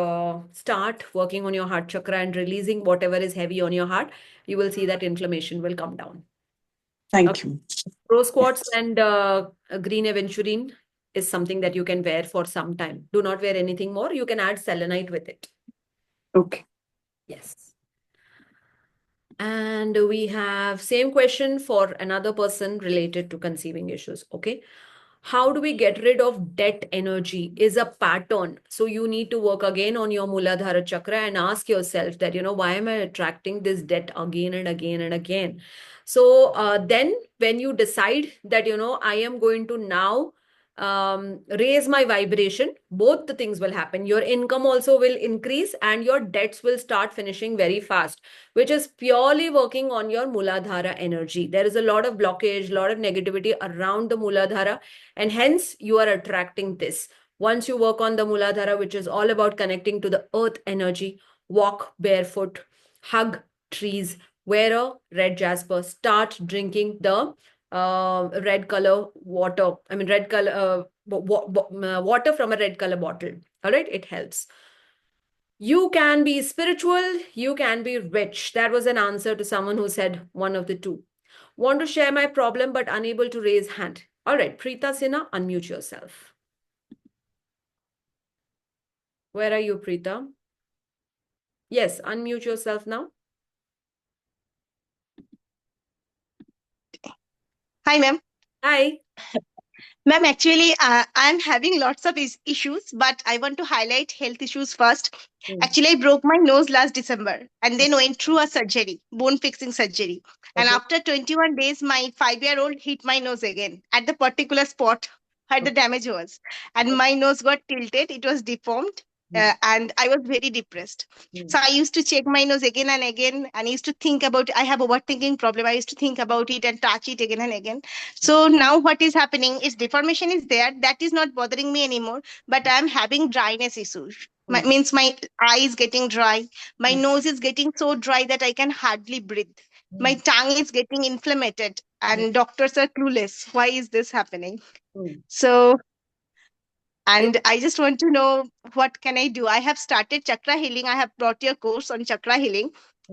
start working on your heart chakra and releasing whatever is heavy on your heart. You will see that inflammation will come down. Thank you. Rose quartz and green aventurine is something that you can wear for some time. Do not wear anything more. You can add selenite with it. Okay. Yes. And we have same question for another person related to conceiving issues. Okay. How do we get rid of debt energy is a pattern. So you need to work again on your Muladhara chakra and ask yourself that, why am I attracting this debt again and again and again? So then when you decide that, I am going to now raise my vibration, both the things will happen. Your income also will increase and your debts will start finishing very fast, which is purely working on your Muladhara energy. There is a lot of blockage, a lot of negativity around the Muladhara, and hence you are attracting this. Once you work on the Muladhara, which is all about connecting to the earth energy, walk barefoot, hug trees, wear a red jasper, start drinking the red color water. I mean, red color water from a red color bottle. All right, it helps. You can be spiritual, you can be rich. That was an answer to someone who said one of the two. Want to share my problem but unable to raise hand. All right, Preeta Sinha, unmute yourself. Where are you, Preeta? Yes, unmute yourself now. Hi, ma'am. Hi. Ma'am, actually, I'm having lots of issues, but I want to highlight health issues first. Actually, I broke my nose last December and then went through a surgery, bone fixing surgery. And Okay. after 21 days, my 5-year-old hit my nose again at the particular spot where the damage was. And my nose got tilted, it was deformed. And I was very depressed. So I used to check my nose again and again, and I used to think about I have overthinking problem. I used to think about it and touch it again and again. So now what is happening is deformation is there. That is not bothering me anymore, but I'm having dryness issues. Means my eye is getting dry. My nose is getting so dry that I can hardly breathe. My tongue is getting inflamed and doctors are clueless. Why is this happening? So, and I just want to know what can I do? I have started chakra healing. I have brought your course on chakra healing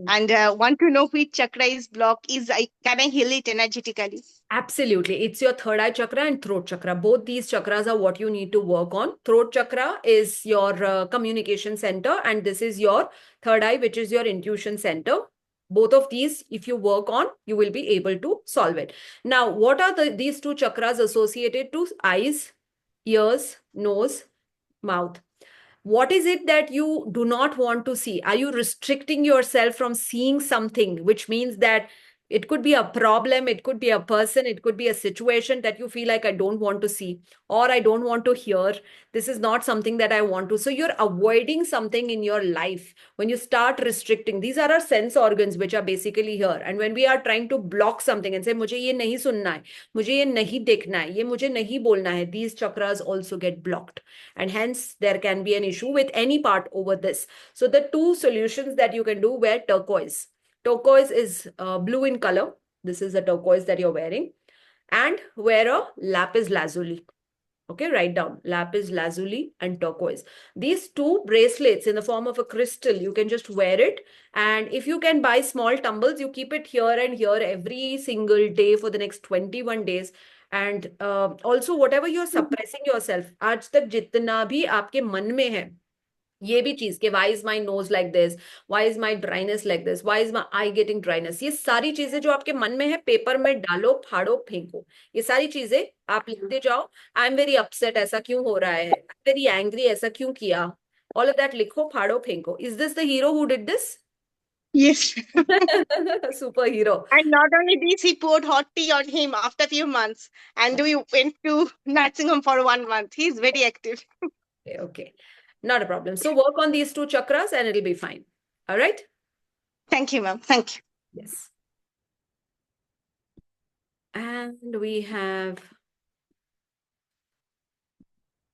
and want to know which chakra is blocked. Can I heal it energetically? Absolutely. It's your third eye chakra and throat chakra. Both these chakras are what you need to work on. Throat chakra is your communication center, and this is your third eye, which is your intuition center. Both of these, if you work on, you will be able to solve it. Now, what are these two chakras associated to eyes, ears, nose, mouth? What is it that you do not want to see? Are you restricting yourself from seeing something, which means that it could be a problem, it could be a person, it could be a situation that you feel like I don't want to see or I don't want to hear. This is not something that I want to. So you're avoiding something in your life when you start restricting. These are our sense organs which are basically here. And when we are trying to block something and say, मुझे ये नहीं सुनना है, मुझे ये नहीं देखना है, ये मुझे नहीं बोलना है, these chakras also get blocked. And hence there can be an issue with any part over this. So the two solutions that you can do, wear turquoise. Turquoise is blue in color. This is the turquoise that you're wearing. And wear a lapis lazuli. Okay, write down lapis lazuli and turquoise. These two bracelets in the form of a crystal, you can just wear it. And if you can buy small tumbles, you keep it here and here every single day for the next 21 days. And also whatever you're suppressing yourself, आज तक जितना भी आपके मन में है, ये भी चीज कि why is my nose like this, why is my dryness like this, why is my eye getting dryness, ये सारी चीजें जो आपके मन में है पेपर में डालो, फाड़ो, फेंको. ये सारी चीजें आप लिखते जाओ. आई एम वेरी अपसेट, ऐसा क्यों हो रहा है, वेरी एंग्री, ऐसा क्यों किया. ऑल ऑफ दैट लिखो, फाड़ो, फेंको. Is this the hero who did this? Yes. Super hero. And not only this, he poured hot tea on him after a few months. And we went to nursing home for 1 month. He's very active. Okay. Not a problem. So work on these two chakras and it'll be fine. All right? Thank you, ma'am. Thank you. Yes. And we have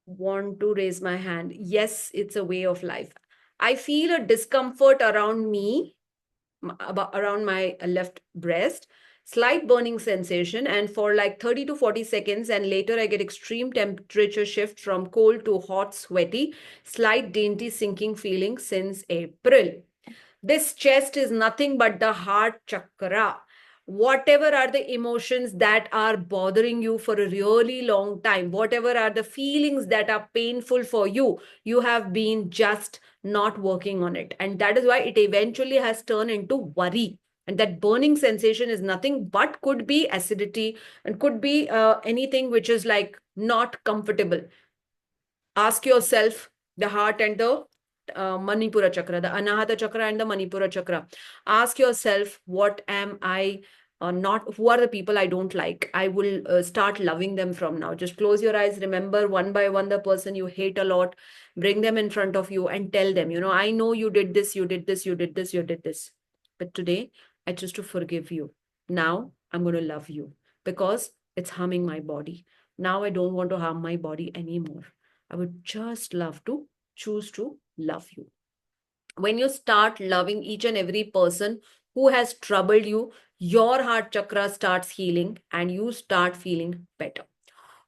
want to raise my hand. Yes, it's a way of life. I feel a discomfort around me, around my left breast, slight burning sensation, and for like 30 to 40 seconds, and later I get extreme temperature shift from cold to hot, sweaty, slight dainty sinking feeling since April. This chest is nothing but the heart chakra. Whatever are the emotions that are bothering you for a really long time, whatever are the feelings that are painful for you, you have been just not working on it. And that is why it eventually has turned into worry. And that burning sensation is nothing but could be acidity and could be anything which is like not comfortable. Ask yourself, the heart and the Manipura chakra, the Anahata chakra and the Manipura chakra. Ask yourself, what am I not, who are the people I don't like? I will start loving them from now. Just close your eyes. Remember one by one the person you hate a lot. Bring them in front of you and tell them, you know, I know you did this, you did this, you did this, you did this. But today, I choose to forgive you. Now, I'm going to love you because it's harming my body. Now, I don't want to harm my body anymore. I would just love to choose to love you. When you start loving each and every person who has troubled you, your heart chakra starts healing and you start feeling better.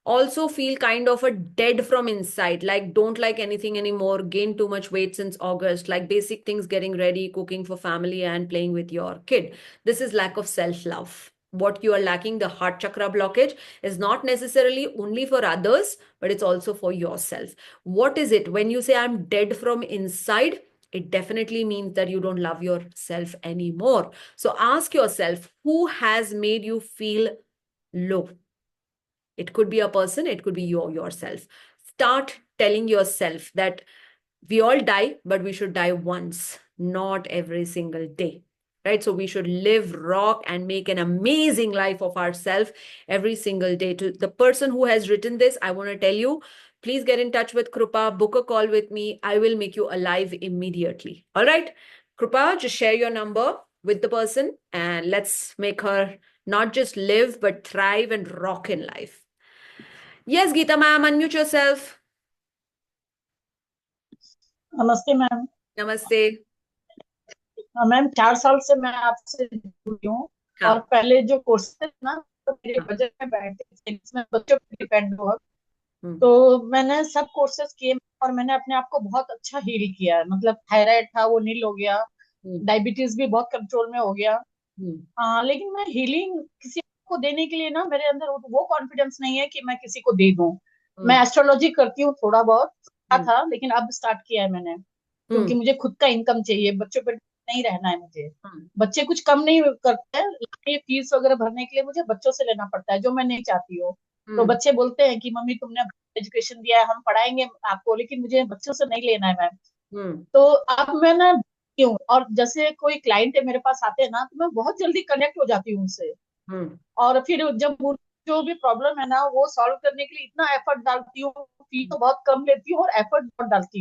Also feel kind of a dead from inside, like don't like anything anymore, gain too much weight since August, like basic things, getting ready, cooking for family and playing with your kid. This is lack of self-love. What you are lacking, the heart chakra blockage, is not necessarily only for others, but it's also for yourself. What is it? When you say I'm dead from inside, it definitely means that you don't love yourself anymore. So ask yourself, who has made you feel low? It could be a person, it could be yourself. Start telling yourself that we all die, but we should die once, not every single day. Right? So we should live, rock, and make an amazing life of ourselves every single day. To the person who has written this, I want to tell you, please get in touch with Krupa, book a call with me. I will make you alive immediately. All right? Krupa, just share your number with the person and let's make her not just live, but thrive and rock in life. Yes, Geeta ma'am, unmute yourself. नमस्ते ma'am. नमस्ते ma'am 4 साल से मैं आपसे जुड़ी हूँ। हाँ। और पहले जो कोर्सेज ना तो मेरे हाँ। बजट में बैठे इसमें बच्चों पर डिपेंड हुआ, हम्म, तो मैंने सब कोर्सेज किए और मैंने अपने आप को बहुत अच्छा हील किया। मतलब थायराइड था वो नील हो गया, डायबिटीज भी बहुत कंट्रोल में हो गया। लेकिन मैं हीलिंग किसी को देने के लिए ना मेरे अंदर वो कॉन्फिडेंस नहीं है कि मैं किसी को दे दूं। मैं एस्ट्रोलॉजी करती हूँ, थोड़ा बहुत था लेकिन अब स्टार्ट किया है मैंने, क्योंकि मुझे खुद का इनकम चाहिए, बच्चों पर नहीं रहना है मुझे। बच्चे कुछ कम नहीं करते हैं, लेकिन फीस वगैरह भरने के लिए मुझे बच्चों से लेना पड़ता है जो मैं नहीं चाहती हूँ। तो बच्चे बोलते हैं कि मम्मी तुमने एजुकेशन दिया है, हम पढ़ाएंगे आपको, लेकिन मुझे बच्चों से नहीं लेना है मैम। तो अब मैं ना क्यों, और जैसे कोई क्लाइंट है मेरे पास आते हैं ना, तो मैं बहुत जल्दी कनेक्ट हो जाती हूँ उनसे। और फिर जब जो भी प्रॉब्लम है ना वो सॉल्व करने के लिए इतना एफर्ट डालती हूँ, फी तो बहुत कम लेती हूँ और एफर्ट बहुत डालती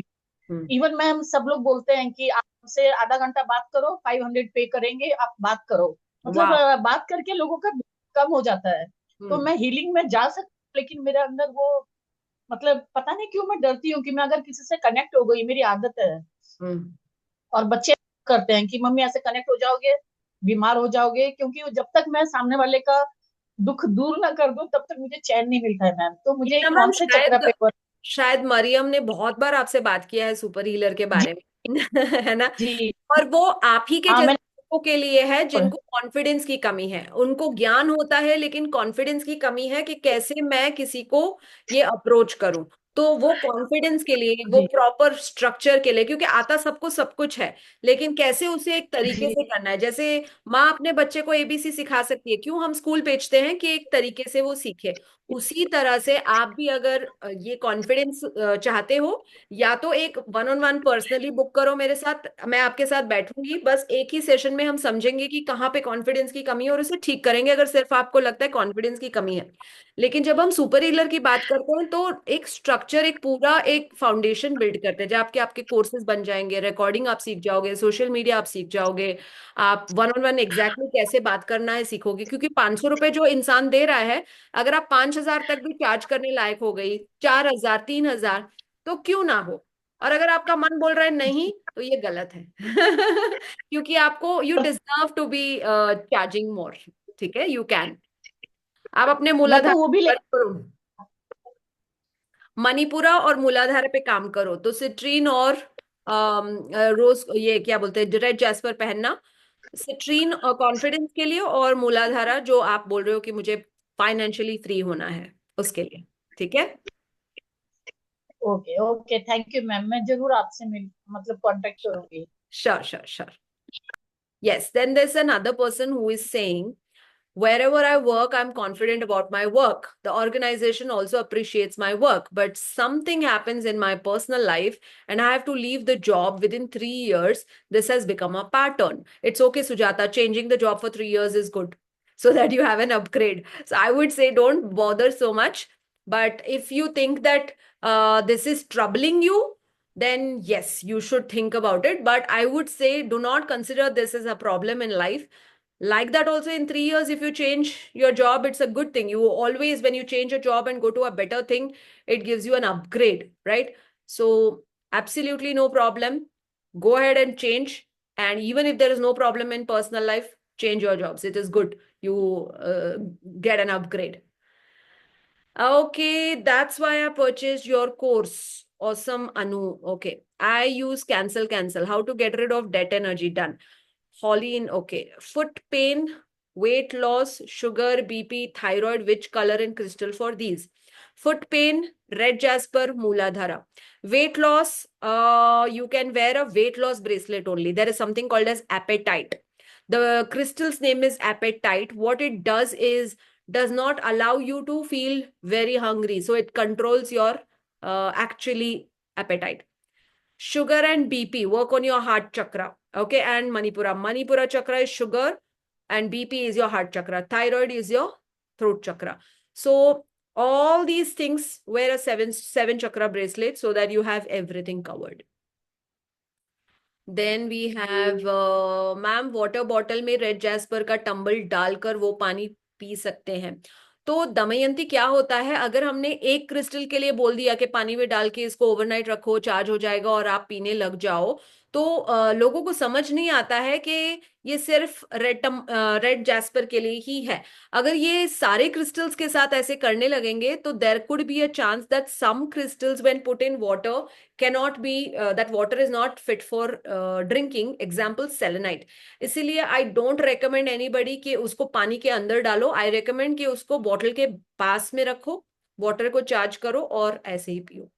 हूँ। इवन मैम सब लोग बोलते हैं कि आप हमसे आधा घंटा बात करो, 500 पे करेंगे, आप बात करो। मतलब बात करके लोगों का कम हो जाता है। तो मैं हीलिंग में जा सकती हूँ, लेकिन मेरे अंदर वो मतलब पता नहीं क्यों मैं डरती हूँ कि मैं अगर किसी से कनेक्ट हो गई, मेरी आदत है। और बच्चे करते हैं कि मम्मी ऐसे कनेक्ट हो जाओगे बीमार हो जाओगे, क्योंकि जब तक मैं सामने वाले का दुख दूर ना कर दूं तब तक मुझे चैन नहीं मिलता है मैम। तो मुझे कौन से चक्र पे शायद मरियम ने बहुत बार आपसे बात किया है सुपर हीलर के बारे में है ना जी। और वो आप ही के जैसे लोगों के लिए है जिनको कॉन्फिडेंस की कमी है। उनको ज्ञान होता है लेकिन कॉन्फिडेंस की कमी है कि कैसे मैं किसी को ये अप्रोच करूं। तो वो कॉन्फिडेंस के लिए, वो प्रॉपर स्ट्रक्चर के लिए, क्योंकि आता सबको सब कुछ है, लेकिन कैसे उसे एक तरीके से करना है। जैसे माँ अपने बच्चे को एबीसी सिखा सकती है, क्यों हम स्कूल भेजते हैं कि एक तरीके से वो सीखे। उसी तरह से आप भी अगर ये कॉन्फिडेंस चाहते हो, या तो एक 1-on-1 पर्सनली बुक करो मेरे साथ, मैं आपके साथ बैठूंगी, बस एक ही सेशन में हम समझेंगे कि कहाँ पे कॉन्फिडेंस की कमी है और उसे ठीक करेंगे, अगर सिर्फ आपको लगता है कॉन्फिडेंस की कमी है। लेकिन जब हम सुपर हीलर की बात करते हैं तो एक स्ट्रक्चर, एक पूरा एक फाउंडेशन बिल्ड करते हैं, जब आपके कोर्सेज बन जाएंगे, रिकॉर्डिंग आप सीख जाओगे, सोशल मीडिया आप सीख जाओगे, आप 1-on-1 एग्जैक्टली कैसे बात करना है सीखोगे। क्योंकि 500 रुपए जो इंसान दे रहा है, अगर आप 5,000 तक भी चार्ज करने लायक हो गई, 4,000 3,000, तो क्यों ना हो। और अगर आपका मन बोल रहा है नहीं, तो ये गलत है क्योंकि आपको you deserve to be charging more. ठीक है, यू कैन। आप अपने मूलाधार वो भी मणिपुरा और मूलाधार पे काम करो, तो सिट्रीन और रोज, ये क्या बोलते हैं, रेड जैस्पर पहनना। सिट्रीन कॉन्फिडेंस के लिए और मूलाधारा जो आप बोल रहे हो कि मुझे फाइनेंशियली फ्री होना है उसके लिए। ठीक है, okay okay, thank you ma'am. मैं जरूर आपसे मतलब कांटेक्ट करूंगी। sure. Yes, then there's another person who is saying, wherever I work, I'm confident about my work. The organization also appreciates my work, but something happens in my personal life and I have to leave the job within 3 years. This has become a pattern. It's okay, Sujata, changing the job for 3 years is good so that you have an upgrade. So I would say don't bother so much. But if you think that this is troubling you, then yes, you should think about it. But I would say do not consider this as a problem in life. Like that also, in 3 years, if you change your job, it's a good thing. You always, when you change a job and go to a better thing, it gives you an upgrade, right? So absolutely no problem. Go ahead and change. And even if there is no problem in personal life, change your jobs. It is good. You get an upgrade. Okay, that's why I purchased your course. Awesome, Anu. Okay, I use cancel. How to get rid of debt energy. Done. Holly, okay. Foot pain, weight loss, sugar, BP, thyroid, which color and crystal for these? Foot pain, red jasper, Mooladhara. Weight loss, you can wear a weight loss bracelet only. There is something called as appetite. The crystal's name is appetite. What it does is does not allow you to feel very hungry. So it controls your actually appetite. Sugar and BP work on your heart chakra. Okay, and Manipura. Manipura chakra is sugar and BP is your heart chakra. Thyroid is your throat chakra. So all these things, wear a seven chakra bracelet so that you have everything covered. Then we have ma'am water bottle में red jasper का tumble डालकर वो पानी P सकते हैं. तो दमयंती क्या होता है, अगर हमने एक क्रिस्टल के लिए बोल दिया कि पानी में डाल के इसको ओवरनाइट रखो, चार्ज हो जाएगा और आप पीने लग जाओ, तो लोगों को समझ नहीं आता है कि ये सिर्फ रेड जैस्पर के लिए ही है. अगर ये सारे क्रिस्टल्स के साथ ऐसे करने लगेंगे तो there could be a chance that some crystals when put in water cannot be that water is not fit for drinking. Example selenite. इसीलिए I don't recommend anybody कि उसको पानी के अंदर डालो. I recommend कि उसको बॉटल के पास में रखो, वाटर को चार्ज करो और ऐसे ही पियो.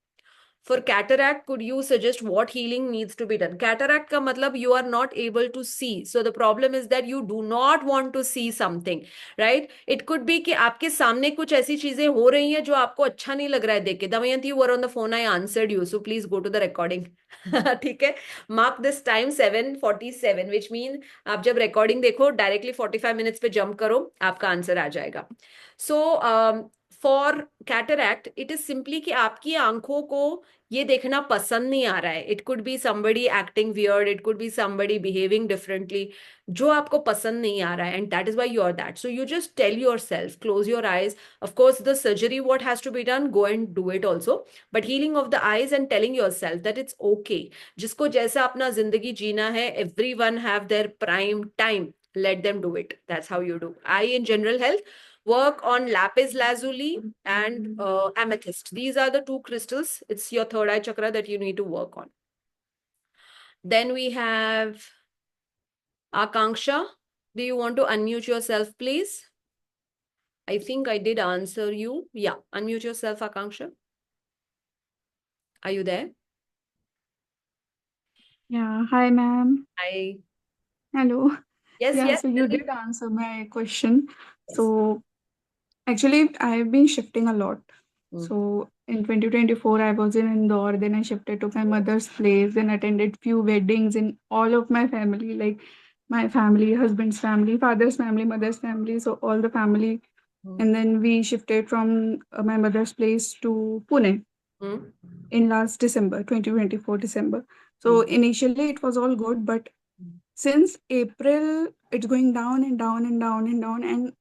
For cataract, could you suggest what healing needs to be done? Cataract का मतलब you are not able to see. So the problem is that you do not want to see something, right? It could be कि आपके सामने कुछ ऐसी चीजें हो रही हैं जो आपको अच्छा नहीं लग रहा है देख के. Damayanti, you were on the phone, I answered you. So please go to the recording. ठीक है? Mark this time 7:47, which means आप जब recording देखो directly 45 minutes पे jump करो, आपका आंसर आ जाएगा. So for cataract it is simply कि आपकी आंखों को ये देखना पसंद नहीं आ रहा है. It could be somebody acting weird, it could be somebody behaving differently, जो आपको पसंद नहीं आ रहा है, and that is why you are that. So you just tell yourself, close your eyes. Of course the surgery what has to be done, go and do it also, but healing of the eyes and telling yourself that it's okay. जिसको जैसा अपना जिंदगी जीना है, every one have their prime time, let them do it. That's how you do. I in general health work on lapis lazuli and amethyst. These are the two crystals. It's your third eye chakra that you need to work on. Then we have Akanksha. Do you want to unmute yourself, please? I think I did answer you. Yeah, unmute yourself, Akanksha. Are you there? Yeah, hi ma'am. Hi. Hello. Yes, Yeah, yes. so you did answer my question. So actually, I've been shifting a lot. So in 2024, I was in Indore, then I shifted to my mother's place, then attended few weddings in all of my family, like my family, husband's family, father's family, mother's family, so all the family. And then we shifted from my mother's place to Pune in last December, 2024 December. So initially it was all good, but since April, it's going down and down and down and down. And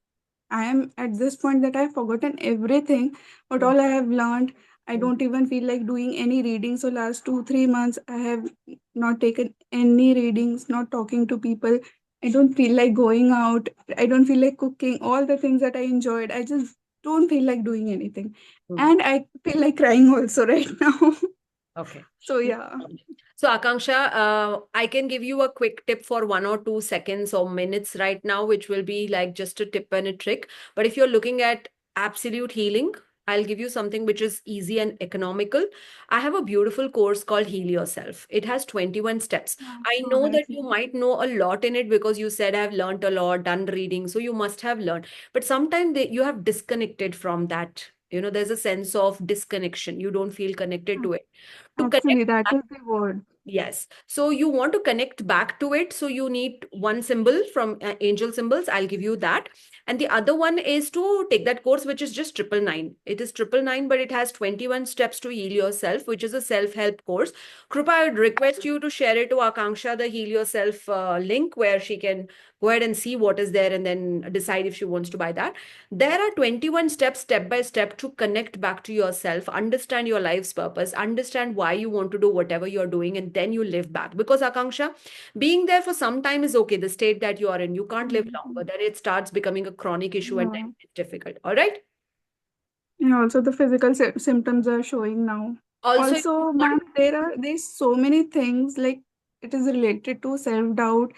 I am at this point that I've forgotten everything, but all I have learned, I don't even feel like doing any reading. So last 2-3 months, I have not taken any readings, not talking to people. I don't feel like going out. I don't feel like cooking. All the things that I enjoyed, I just don't feel like doing anything. And I feel like crying also right now. Okay. So yeah. So Akanksha, I can give you a quick tip for 1 or 2 seconds or minutes right now, which will be like just a tip and a trick. But if you're looking at absolute healing, I'll give you something which is easy and economical. I have a beautiful course called Heal Yourself. It has 21 steps. I know that you might know a lot in it because you said I've learned a lot, done reading, so you must have learned. But sometimes you have disconnected from that. You know, there's a sense of disconnection. You don't feel connected to it. To Actually, connect that is the word. Yes. So you want to connect back to it. So you need one symbol from angel symbols. I'll give you that. And the other one is to take that course, which is just 999. It is 999, but it has 21 steps to heal yourself, which is a self-help course. Krupa, I would request you to share it to Akanksha, the Heal Yourself link, where she can go ahead and see what is there and then decide if she wants to buy that. There are 21 steps, step by step, to connect back to yourself, understand your life's purpose, understand why you want to do whatever you're doing, and then you live back. Because Akanksha, being there for some time is okay, the state that you are in. You can't live longer. Then it starts becoming a chronic issue and then it's difficult. All right? And also the physical symptoms are showing now. Also, ma'am, there's so many things, like it is related to self-doubt.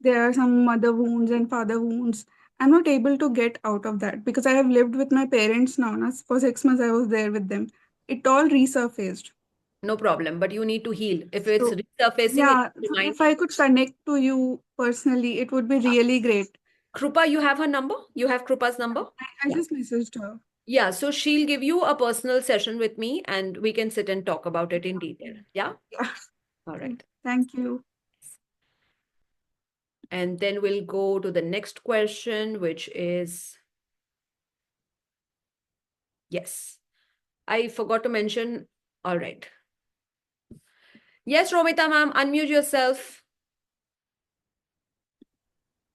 There are some mother wounds and father wounds. I'm not able to get out of that because I have lived with my parents now. For 6 months, I was there with them. It all resurfaced. No problem, but you need to heal. If it's resurfacing, yeah, so if I could connect to you personally, it would be really great. Krupa, you have her number? You have Krupa's number? I just messaged her. Yeah, so she'll give you a personal session with me and we can sit and talk about it in detail. Yeah? Yeah. All right. Thank you. And then we'll go to the next question, which is, yes, I forgot to mention. All right. Yes, Romita ma'am, unmute yourself.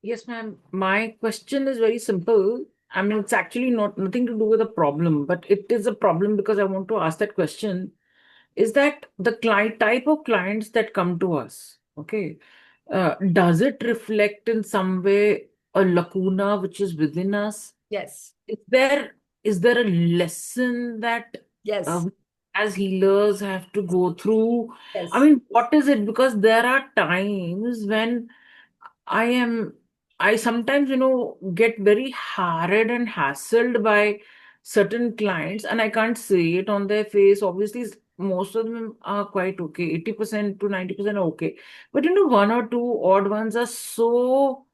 Yes, ma'am. My question is very simple. I mean, it's actually nothing to do with a problem, but it is a problem because I want to ask that question. Is that the client type of clients that come to us? Okay. Does it reflect in some way a lacuna which is within us? Yes. Is there a lesson that Yes. as healers have to go through? Yes. I mean, what is it? Because there are times when I sometimes, get very harried and hassled by certain clients, and I can't see it on their face. Obviously, most of them are quite okay. 80% to 90% are okay. But, one or two odd ones are so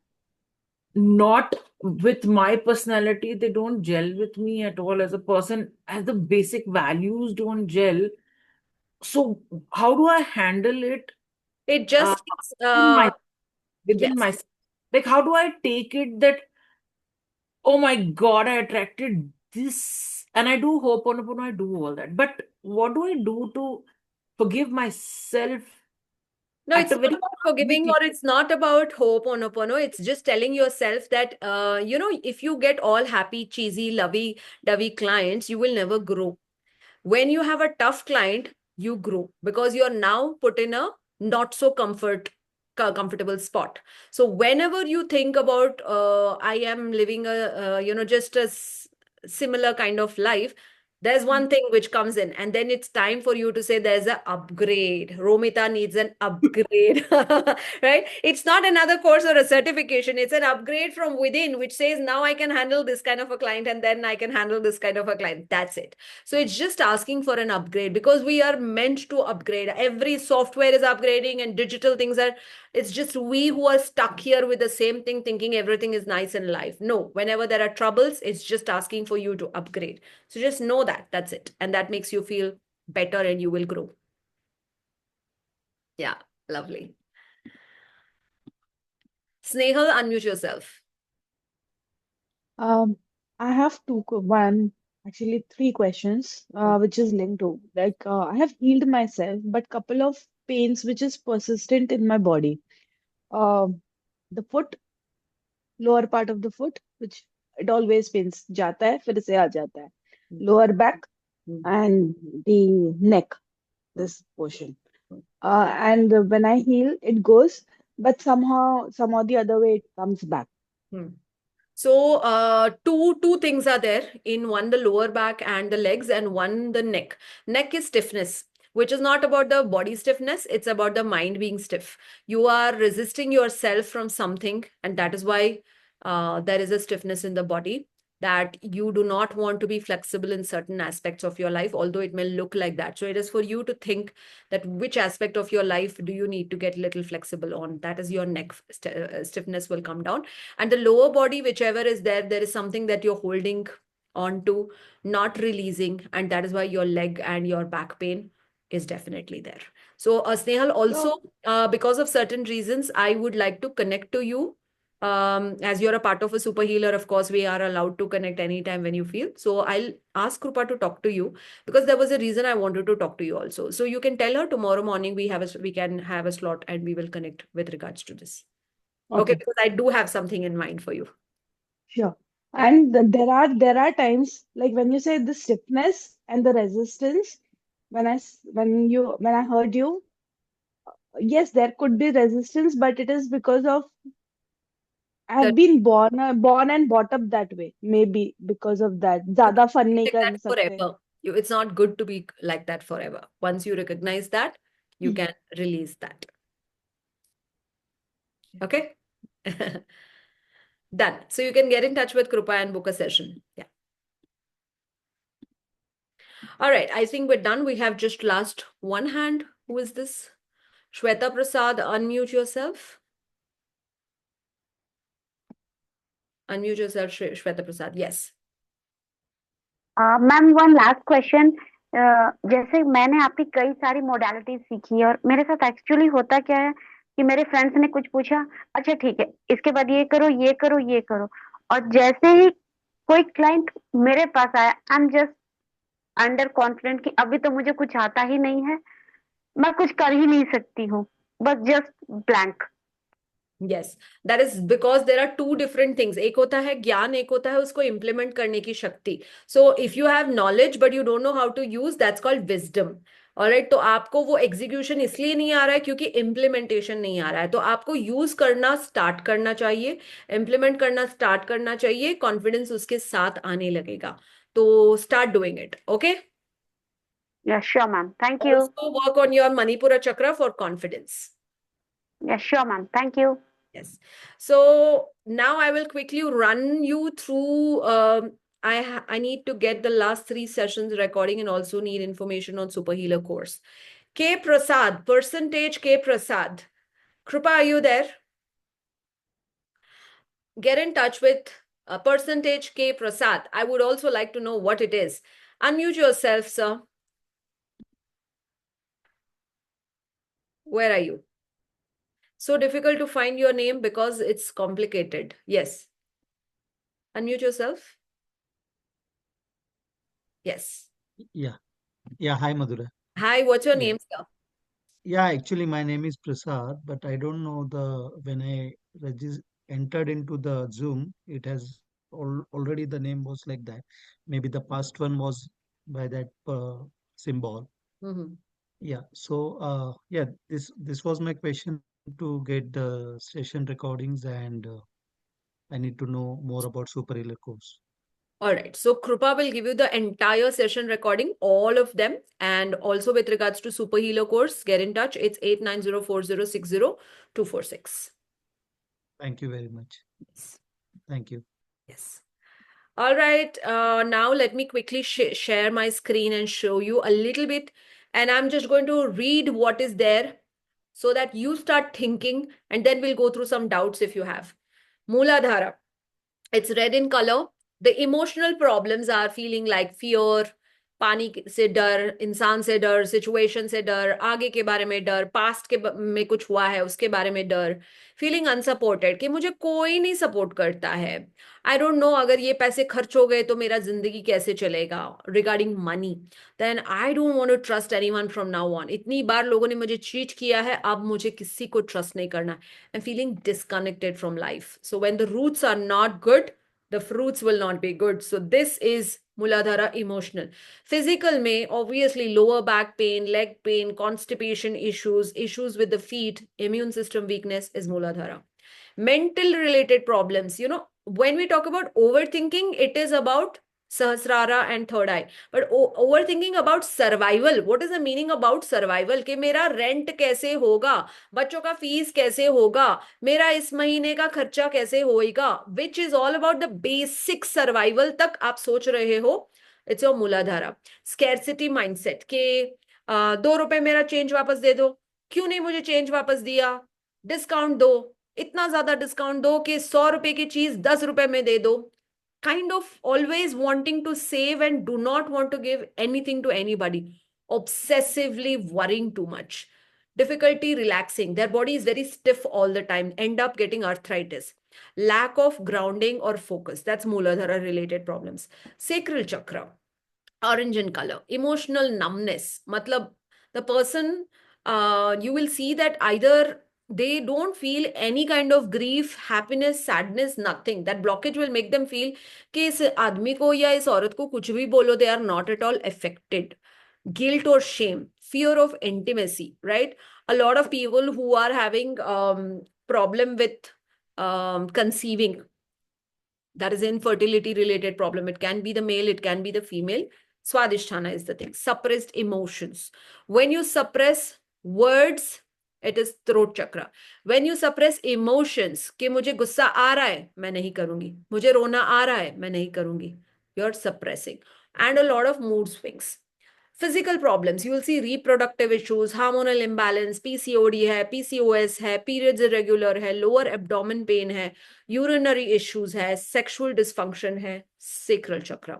not with my personality. They don't gel with me at all as a person, as the basic values don't gel. So, how do I handle it It just within my within yes. myself? Like, how do I take it that, oh my God, I attracted this, and I do Ho'oponopono, I do all that. But what do I do to forgive myself No, at it's a not very about forgiving quick or it's not about Ho'oponopono. It's just telling yourself that, if you get all happy, cheesy, lovey-dovey clients, you will never grow. When you have a tough client, you grow because you're now put in a not so comfortable spot. So whenever you think about, I am living just a similar kind of life, there's one thing which comes in, and then it's time for you to say there's an upgrade. Romita needs an upgrade, right? It's not another course or a certification. It's an upgrade from within, which says now I can handle this kind of a client, and then I can handle this kind of a client. That's it. So it's just asking for an upgrade because we are meant to upgrade. Every software is upgrading and digital things are, it's just we who are stuck here with the same thing, thinking everything is nice in life. No, whenever there are troubles, it's just asking for you to upgrade. So just know that, that's it. And that makes you feel better and you will grow. Yeah, lovely. Snehal, unmute yourself. I have actually three questions, which is linked to I have healed myself, but couple of pains which is persistent in my body. Um, the foot, lower part of the foot, which it always pains, जाता है फिर से आ जाता है. Lower back and the neck, this portion. And when I heal, it goes, but somehow the other way it comes back. So two things are there. In one, the lower back and the legs, and one, the neck. Neck is stiffness, which is not about the body stiffness. It's about the mind being stiff. You are resisting yourself from something, and that is why there is a stiffness in the body, that you do not want to be flexible in certain aspects of your life, although it may look like that. So it is for you to think that which aspect of your life do you need to get a little flexible on. That is your neck stiffness will come down. And the lower body, whichever is there, there is something that you're holding on to, not releasing. And that is why your leg and your back pain is definitely there. So Snehal, also, because of certain reasons, I would like to connect to you. As you're a part of a super healer, of course, we are allowed to connect anytime when you feel. So I'll ask Krupa to talk to you because there was a reason I wanted to talk to you also. So you can tell her tomorrow morning we can have a slot and we will connect with regards to this. Okay, because I do have something in mind for you. Sure. And there are times like when you say the stiffness and the resistance, when I heard you, yes, there could be resistance, but it is because of I've been born and brought up that way. Maybe because of that. ज़्यादा fun नहीं कर That सकते. forever. It's not good to be like that forever. Once you recognize that, you can release that. Okay? Done. So you can get in touch with Krupa and book a session. Yeah. All right. I think we're done. We have just last one hand. Who is this? Shweta Prasad, unmute yourself. Unmute yourself, Shweta Prasad. Yes. Ma'am one last question, जैसे मैंने आपकी कई सारी modality सीखी है और मेरे साथ एक्चुअली होता क्या है कि मेरे फ्रेंड्स ने कुछ पूछा, अच्छा ठीक है इसके बाद ये करो ये करो ये करो, और जैसे ही कोई क्लाइंट मेरे पास आया I am just under confident कि अभी तो मुझे कुछ आता ही नहीं है, मैं कुछ कर ही नहीं सकती हूँ, बस just blank. Yes, that is because there are two different things. एक होता है ज्ञान, एक होता है उसको implement करने की शक्ति. So if you have knowledge but you don't know how to use, that's called wisdom. Alright, तो आपको वो execution इसलिए नहीं आ रहा है क्योंकि implementation नहीं आ रहा है. तो आपको use करना start करना चाहिए, implement करना start करना चाहिए, confidence उसके साथ आने लगेगा. तो start doing it, okay? Yes, sure, ma'am. Thank you. Also work on your Manipura chakra for confidence. Yes, sure, ma'am. Thank you. Yes. So now I will quickly run you through. I need to get the last 3 sessions recording and also need information on Super Healer course. K Prasad, percentage K Prasad. Krupa, are you there? Get in touch with percentage K Prasad. I would also like to know what it is. Unmute yourself, sir. Where are you? So difficult to find your name because it's complicated. Yes. Unmute yourself. Yes. Yeah. Yeah. Hi, Madhura. Hi, what's your Yeah. name, sir? Yeah, actually, my name is Prasad, but I don't know when I entered into the Zoom, it has already the name was like that. Maybe the past one was by that symbol. Mm-hmm. Yeah. So, yeah, this was my question to get the session recordings, and I need to know more about Super Healer course. All right. So Krupa will give you the entire session recording, all of them. And also with regards to Super Healer course, get in touch. It's 8904060246. Thank you very much. Yes. Thank you. Yes. All right. Now let me quickly share my screen and show you a little bit. And I'm just going to read what is there so that you start thinking, and then we'll go through some doubts if you have. Mooladhara. It's red in color. The emotional problems are feeling like fear, पानी से डर, इंसान से डर, situation से डर, आगे के बारे में डर, पास्ट के में कुछ हुआ है उसके बारे में डर, फीलिंग अनसपोर्टेड कि मुझे कोई नहीं सपोर्ट करता है, आई डोंट नो अगर ये पैसे खर्च हो गए तो मेरा जिंदगी कैसे चलेगा, regarding money, then I don't want to trust anyone from now on, इतनी बार लोगों ने मुझे चीट किया है, अब मुझे किसी को ट्रस्ट नहीं करना, I am feeling disconnected from life, so when the roots are not good the fruits will not be good. So this is Muladhara emotional. Physical may obviously lower back pain, leg pain, constipation issues with the feet, immune system weakness is Muladhara. Mental related problems, you know, when we talk about overthinking, it is about Sahasrara and third eye. But overthinking about survival, what is the meaning about survival? कि मेरा rent कैसे होगा, बच्चों का fees कैसे होगा, मेरा इस महीने का खर्चा कैसे होएगा, which is all about the basic survival तक आप सोच रहे हो, it's your मूलाधारा. Scarcity mindset के 2 रुपए मेरा चेंज वापस दे दो, क्यों नहीं मुझे चेंज वापस दिया, डिस्काउंट दो, इतना ज्यादा डिस्काउंट दो कि 100 रुपए की चीज 10 रुपए में दे दो, kind of always wanting to save and do not want to give anything to anybody, obsessively worrying too much, difficulty relaxing, their body is very stiff all the time, end up getting arthritis, lack of grounding or focus, that's Mooladhara related problems. Sacral chakra, orange in color, emotional numbness, matlab the person, you will see that either they don't feel any kind of grief, happiness, sadness, nothing. That blockage will make them feel कि इस आदमी को या इस औरत को कुछ भी बोलो, they are not at all affected. Guilt or shame, fear of intimacy, right? A lot of people who are having problem with conceiving, that is infertility related problem. It can be the male, it can be the female. Swadhisthana is the thing. Suppressed emotions. When you suppress words, it is throat chakra. When you suppress emotions, कि मुझे गुस्सा आ रहा है मैं नहीं करूंगी, मुझे रोना आ रहा है मैं नहीं करूंगी, you're suppressing. And a lot of mood swings. Physical problems, you will see reproductive issues, hormonal imbalance, PCOD है, PCOS है, periods irregular है, lower abdomen pain है, urinary issues है, sexual dysfunction है, sacral chakra.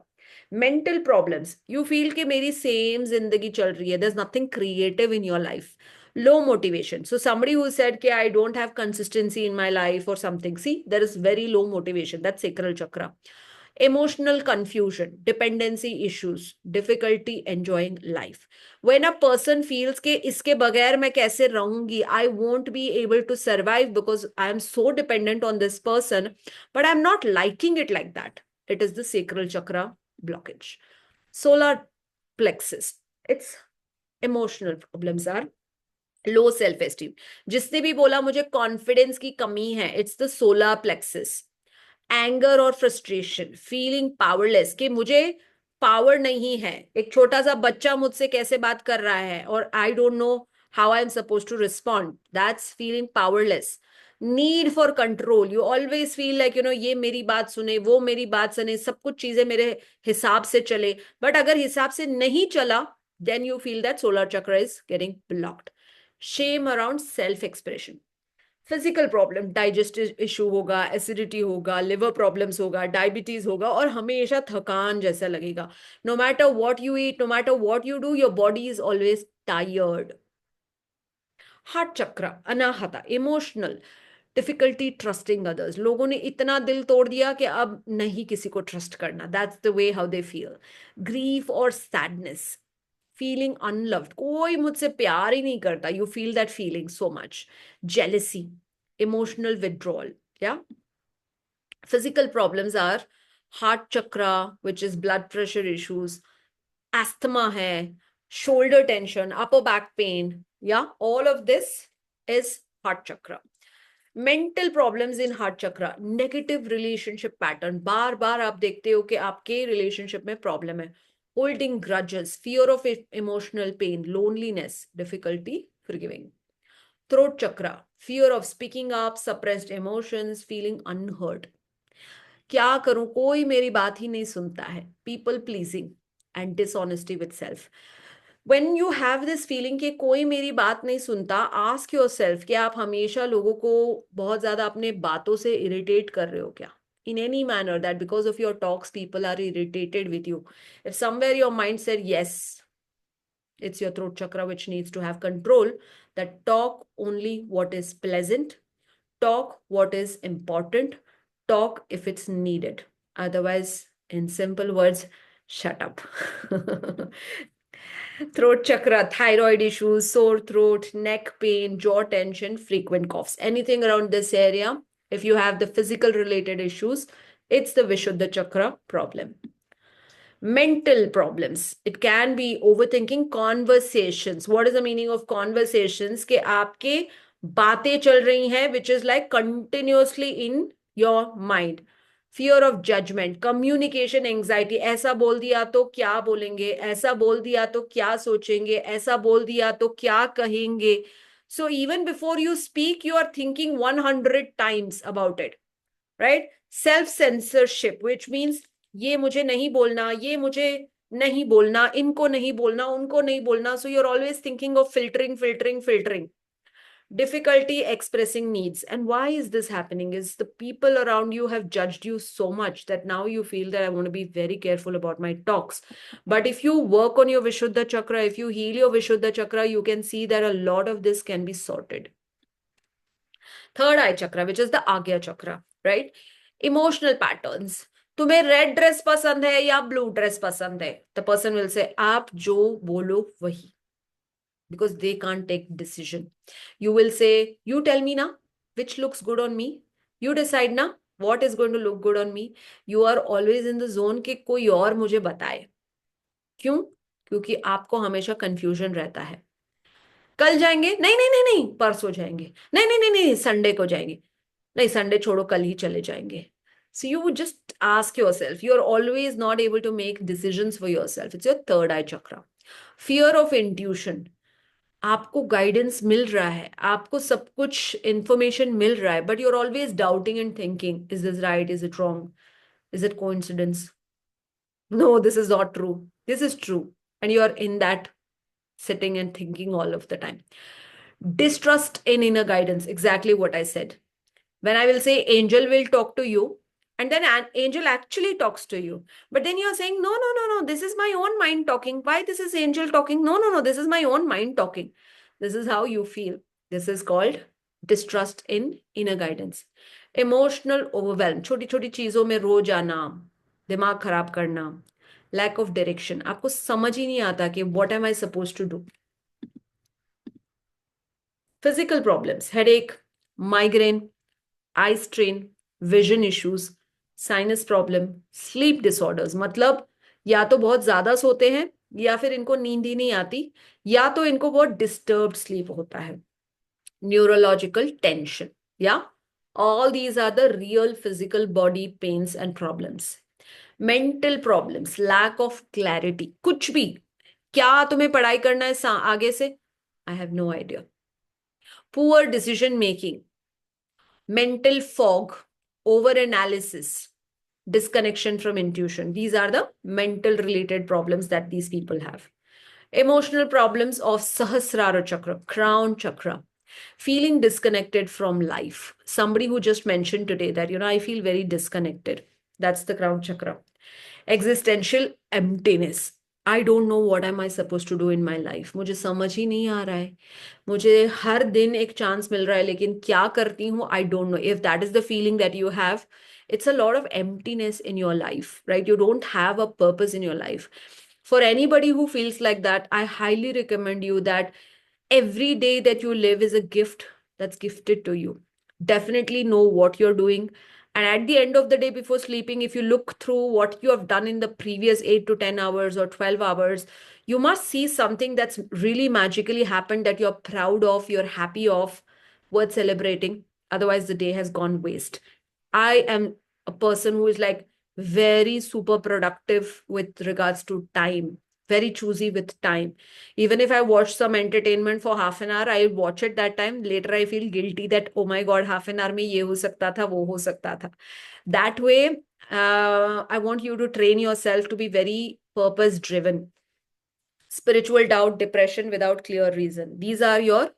Mental problems, you feel कि मेरी same जिंदगी चल रही है, there's nothing creative in your life. Low motivation. So somebody who said कि I don't have consistency in my life or something, see, there is very low motivation. That's sacral chakra. Emotional confusion, dependency issues, difficulty enjoying life. When a person feels कि इसके बगैर मैं कैसे रहूंगी, I won't be able to survive because I am so dependent on this person, but I'm not liking it like that. It is the sacral chakra blockage. Solar plexus, its emotional problems are low self esteem. जिसने भी बोला मुझे confidence की कमी है, it's the solar plexus. Anger और frustration, feeling powerless, कि मुझे पावर नहीं है. एक छोटा सा बच्चा मुझसे कैसे बात कर रहा है और I don't know how I am suppose to respond. That's feeling powerless. Need for control, you always feel like ये मेरी बात सुने, वो मेरी बात सुने, सब कुछ चीजें मेरे हिसाब से चले. बट अगर हिसाब से नहीं चला, then you feel that solar chakra is getting blocked. Shame around self expression. Physical problem, digestive issue होगा, एसिडिटी होगा, लिवर प्रॉब्लम्स होगा, डायबिटीज होगा और हमेशा थकान जैसा लगेगा. No matter what you eat, no matter what you do, your body is always tired. Heart chakra, Anahata, emotional difficulty trusting others. लोगों ने इतना दिल तोड़ दिया कि अब नहीं किसी को ट्रस्ट करना. That's the way how they feel. Grief और सैडनेस, फीलिंग अनलव्ड, कोई मुझसे प्यार ही नहीं करता. You feel that feeling so much. Jealousy, emotional withdrawal. या physical problems are heart chakra, which is blood pressure issues, asthma है, shoulder tension, upper back pain. या all of this is heart chakra. Mental problems in heart chakra, negative relationship pattern, बार बार आप देखते हो कि आपके रिलेशनशिप में प्रॉब्लम है. Holding grudges, fear of emotional pain, loneliness, difficulty forgiving. Throat chakra, fear of speaking up, suppressed emotions, feeling unheard. क्या करूं, कोई मेरी बात ही नहीं सुनता है. People pleasing and dishonesty with self. When you have this feeling कि कोई मेरी बात नहीं सुनता, ask yourself कि आप हमेशा लोगों को बहुत ज्यादा अपने बातों से irritate कर रहे हो क्या? In any manner, that because of your talks people are irritated with you. If somewhere your mind said yes, it's your throat chakra which needs to have control, that talk only what is pleasant, talk what is important, talk if it's needed. Otherwise, in simple words, shut up. Throat chakra, thyroid issues, sore throat, neck pain, jaw tension, frequent coughs, anything around this area. If you have the physical related issues, it's the Vishuddha chakra problem. Mental problems, it can be overthinking. Conversations, what is the meaning of conversations? कि आपके बातें चल रही हैं which is like continuously in your mind. Fear of judgment, communication anxiety, ऐसा बोल दिया तो क्या बोलेंगे, ऐसा बोल दिया तो क्या सोचेंगे, ऐसा बोल दिया तो क्या कहेंगे. So even before you speak, you are thinking 100 times about it, right? Self-censorship, which means ये मुझे नहीं बोलना, ये मुझे नहीं बोलना, इनको नहीं बोलना, उनको नहीं बोलना. So you're always thinking of filtering. Difficulty expressing needs. And why is this happening? Is the people around you have judged you so much that now you feel that I want to be very careful about my talks. But if you work on your Vishuddha chakra, if you heal your Vishuddha chakra, you can see that a lot of this can be sorted. Third eye chakra, which is the Agya chakra, right? Emotional patterns. तुम्हें red dress पसंद है या blue dress पसंद है? The person will say, आप जो बोलो वही. Because they can't take decision. You will say, you tell me na, which looks good on me. You decide na, what is going to look good on me. You are always in the zone कि कोई और मुझे बताए. क्यों? क्योंकि आपको हमेशा confusion रहता है. कल जाएंगे? नहीं, परसों जाएंगे. नहीं, संडे को जाएंगे. नहीं, संडे छोड़ो, कल ही चले जाएंगे. So you would just ask yourself, you're always not able to make decisions for yourself. It's your third eye chakra. Fear of intuition. आपको गाइडेंस मिल रहा है, आपको सब कुछ इंफॉर्मेशन मिल रहा है, but you are always doubting and thinking, is this right, is it wrong, is it coincidence, no this is not true, this is true. and you're in that sitting and thinking all of the time. Distrust in inner guidance, exactly what I said. When I will say angel will talk to you, and then an angel actually talks to you, but then you're saying, no, no, no, no, this is my own mind talking. Why this is angel talking? No, no, no, this is my own mind talking. This is how you feel. This is called distrust in inner guidance. Emotional overwhelm, छोटी छोटी चीजों में रो जाना, दिमाग खराब करना, lack of direction, आपको समझ ही नहीं आता कि what am I supposed to do. Physical problems, headache, migraine, eye strain, vision issues, sinus problem, sleep disorders. मतलब या तो बहुत ज्यादा सोते हैं, या फिर इनको नींद ही नहीं आती, या तो इनको बहुत disturbed sleep होता है. Neurological tension. Yeah, all these are the real physical body pains and problems. Mental problems, lack of clarity. कुछ भी, क्या तुम्हें पढ़ाई करना है आगे से? I have no idea. Poor decision making, mental fog, over-analysis, disconnection from intuition. These are the mental related problems that these people have. Emotional problems of Sahasrara Chakra, crown chakra, feeling disconnected from life. Somebody who just mentioned today that, I feel very disconnected. That's the crown chakra. Existential emptiness. I don't know what am I supposed to do in my life. मुझे समझ ही नहीं आ रहा है. मुझे हर दिन एक chance मिल रहा है, लेकिन क्या करती हूँ, I don't know. If that is the feeling that you have, it's a lot of emptiness in your life, right? You don't have a purpose in your life. For anybody who feels like that, I highly recommend you that every day that you live is a gift that's gifted to you. Definitely know what you're doing. And at the end of the day, before sleeping, if you look through what you have done in the previous 8 to 10 hours or 12 hours, you must see something that's really magically happened that you're proud of, you're happy of, worth celebrating. Otherwise, the day has gone waste. I am a person who is like very super productive with regards to time, very choosy with time. Even if I watch some entertainment for half an hour, I watch it that time. Later, I feel guilty that, oh my God, half an hour में ये हो सकता था, वो हो सकता था. That way, I want you to train yourself to be very purpose driven. Spiritual doubt, depression without clear reason. These are your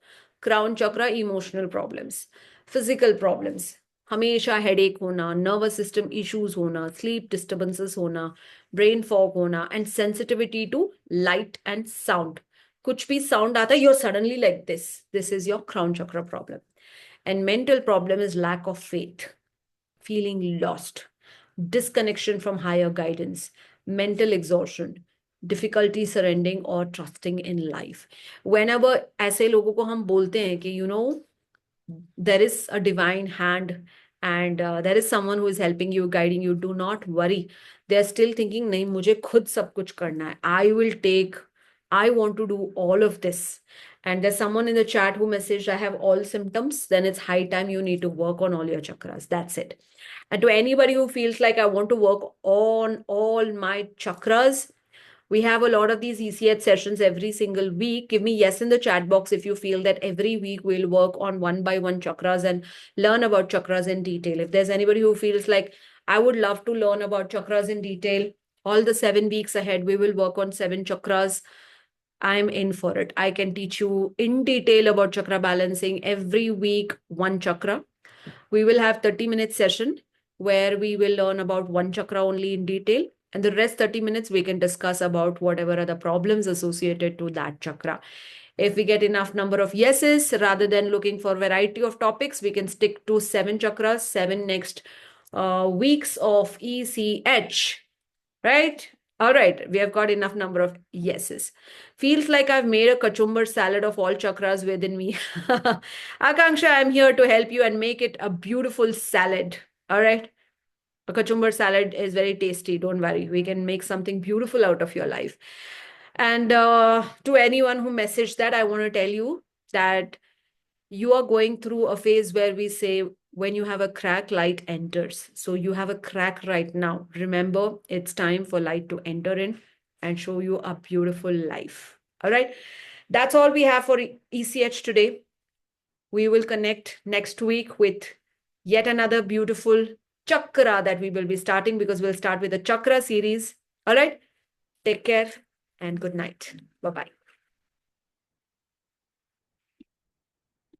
crown chakra emotional problems. Physical problems. हमेशा headache होना, nervous system issues होना, sleep disturbances होना, brain fog होना, and sensitivity to light and sound. कुछ भी sound आता है, you're suddenly like this. This is your crown chakra problem. And mental problem is lack of faith, feeling lost, disconnection from higher guidance, mental exhaustion, difficulty surrendering or trusting in life. Whenever ऐसे लोगों को हम बोलते हैं कि there is a divine hand and there is someone who is helping you, guiding you, do not worry. They are still thinking, नहीं मुझे खुद सब कुछ करना है. I want to do all of this. And there's someone in the chat who messaged, I have all symptoms. Then it's high time you need to work on all your chakras. That's it. And to anybody who feels like I want to work on all my chakras, we have a lot of these ECH sessions every single week. Give me yes in the chat box if you feel that every week we'll work on one by one chakras and learn about chakras in detail. If there's anybody who feels like I would love to learn about chakras in detail, all the 7 weeks ahead, we will work on 7 chakras. I'm in for it. I can teach you in detail about chakra balancing every week, one chakra. We will have 30-minute session where we will learn about one chakra only in detail. And the rest 30 minutes, we can discuss about whatever are the problems associated to that chakra. If we get enough number of yeses, rather than looking for variety of topics, we can stick to 7 chakras, 7 next weeks of ECH, right? All right, we have got enough number of yeses. Feels like I've made a kachumbar salad of all chakras within me. Akanksha, I'm here to help you and make it a beautiful salad. All right. A kachumbar salad is very tasty. Don't worry. We can make something beautiful out of your life. And to anyone who messaged that, I want to tell you that you are going through a phase where we say, when you have a crack, light enters. So you have a crack right now. Remember, it's time for light to enter in and show you a beautiful life. All right. That's all we have for ECH today. We will connect next week with yet another beautiful chakra that we will be starting, because we'll start with the chakra series. All right. Take care and good night. Bye-bye.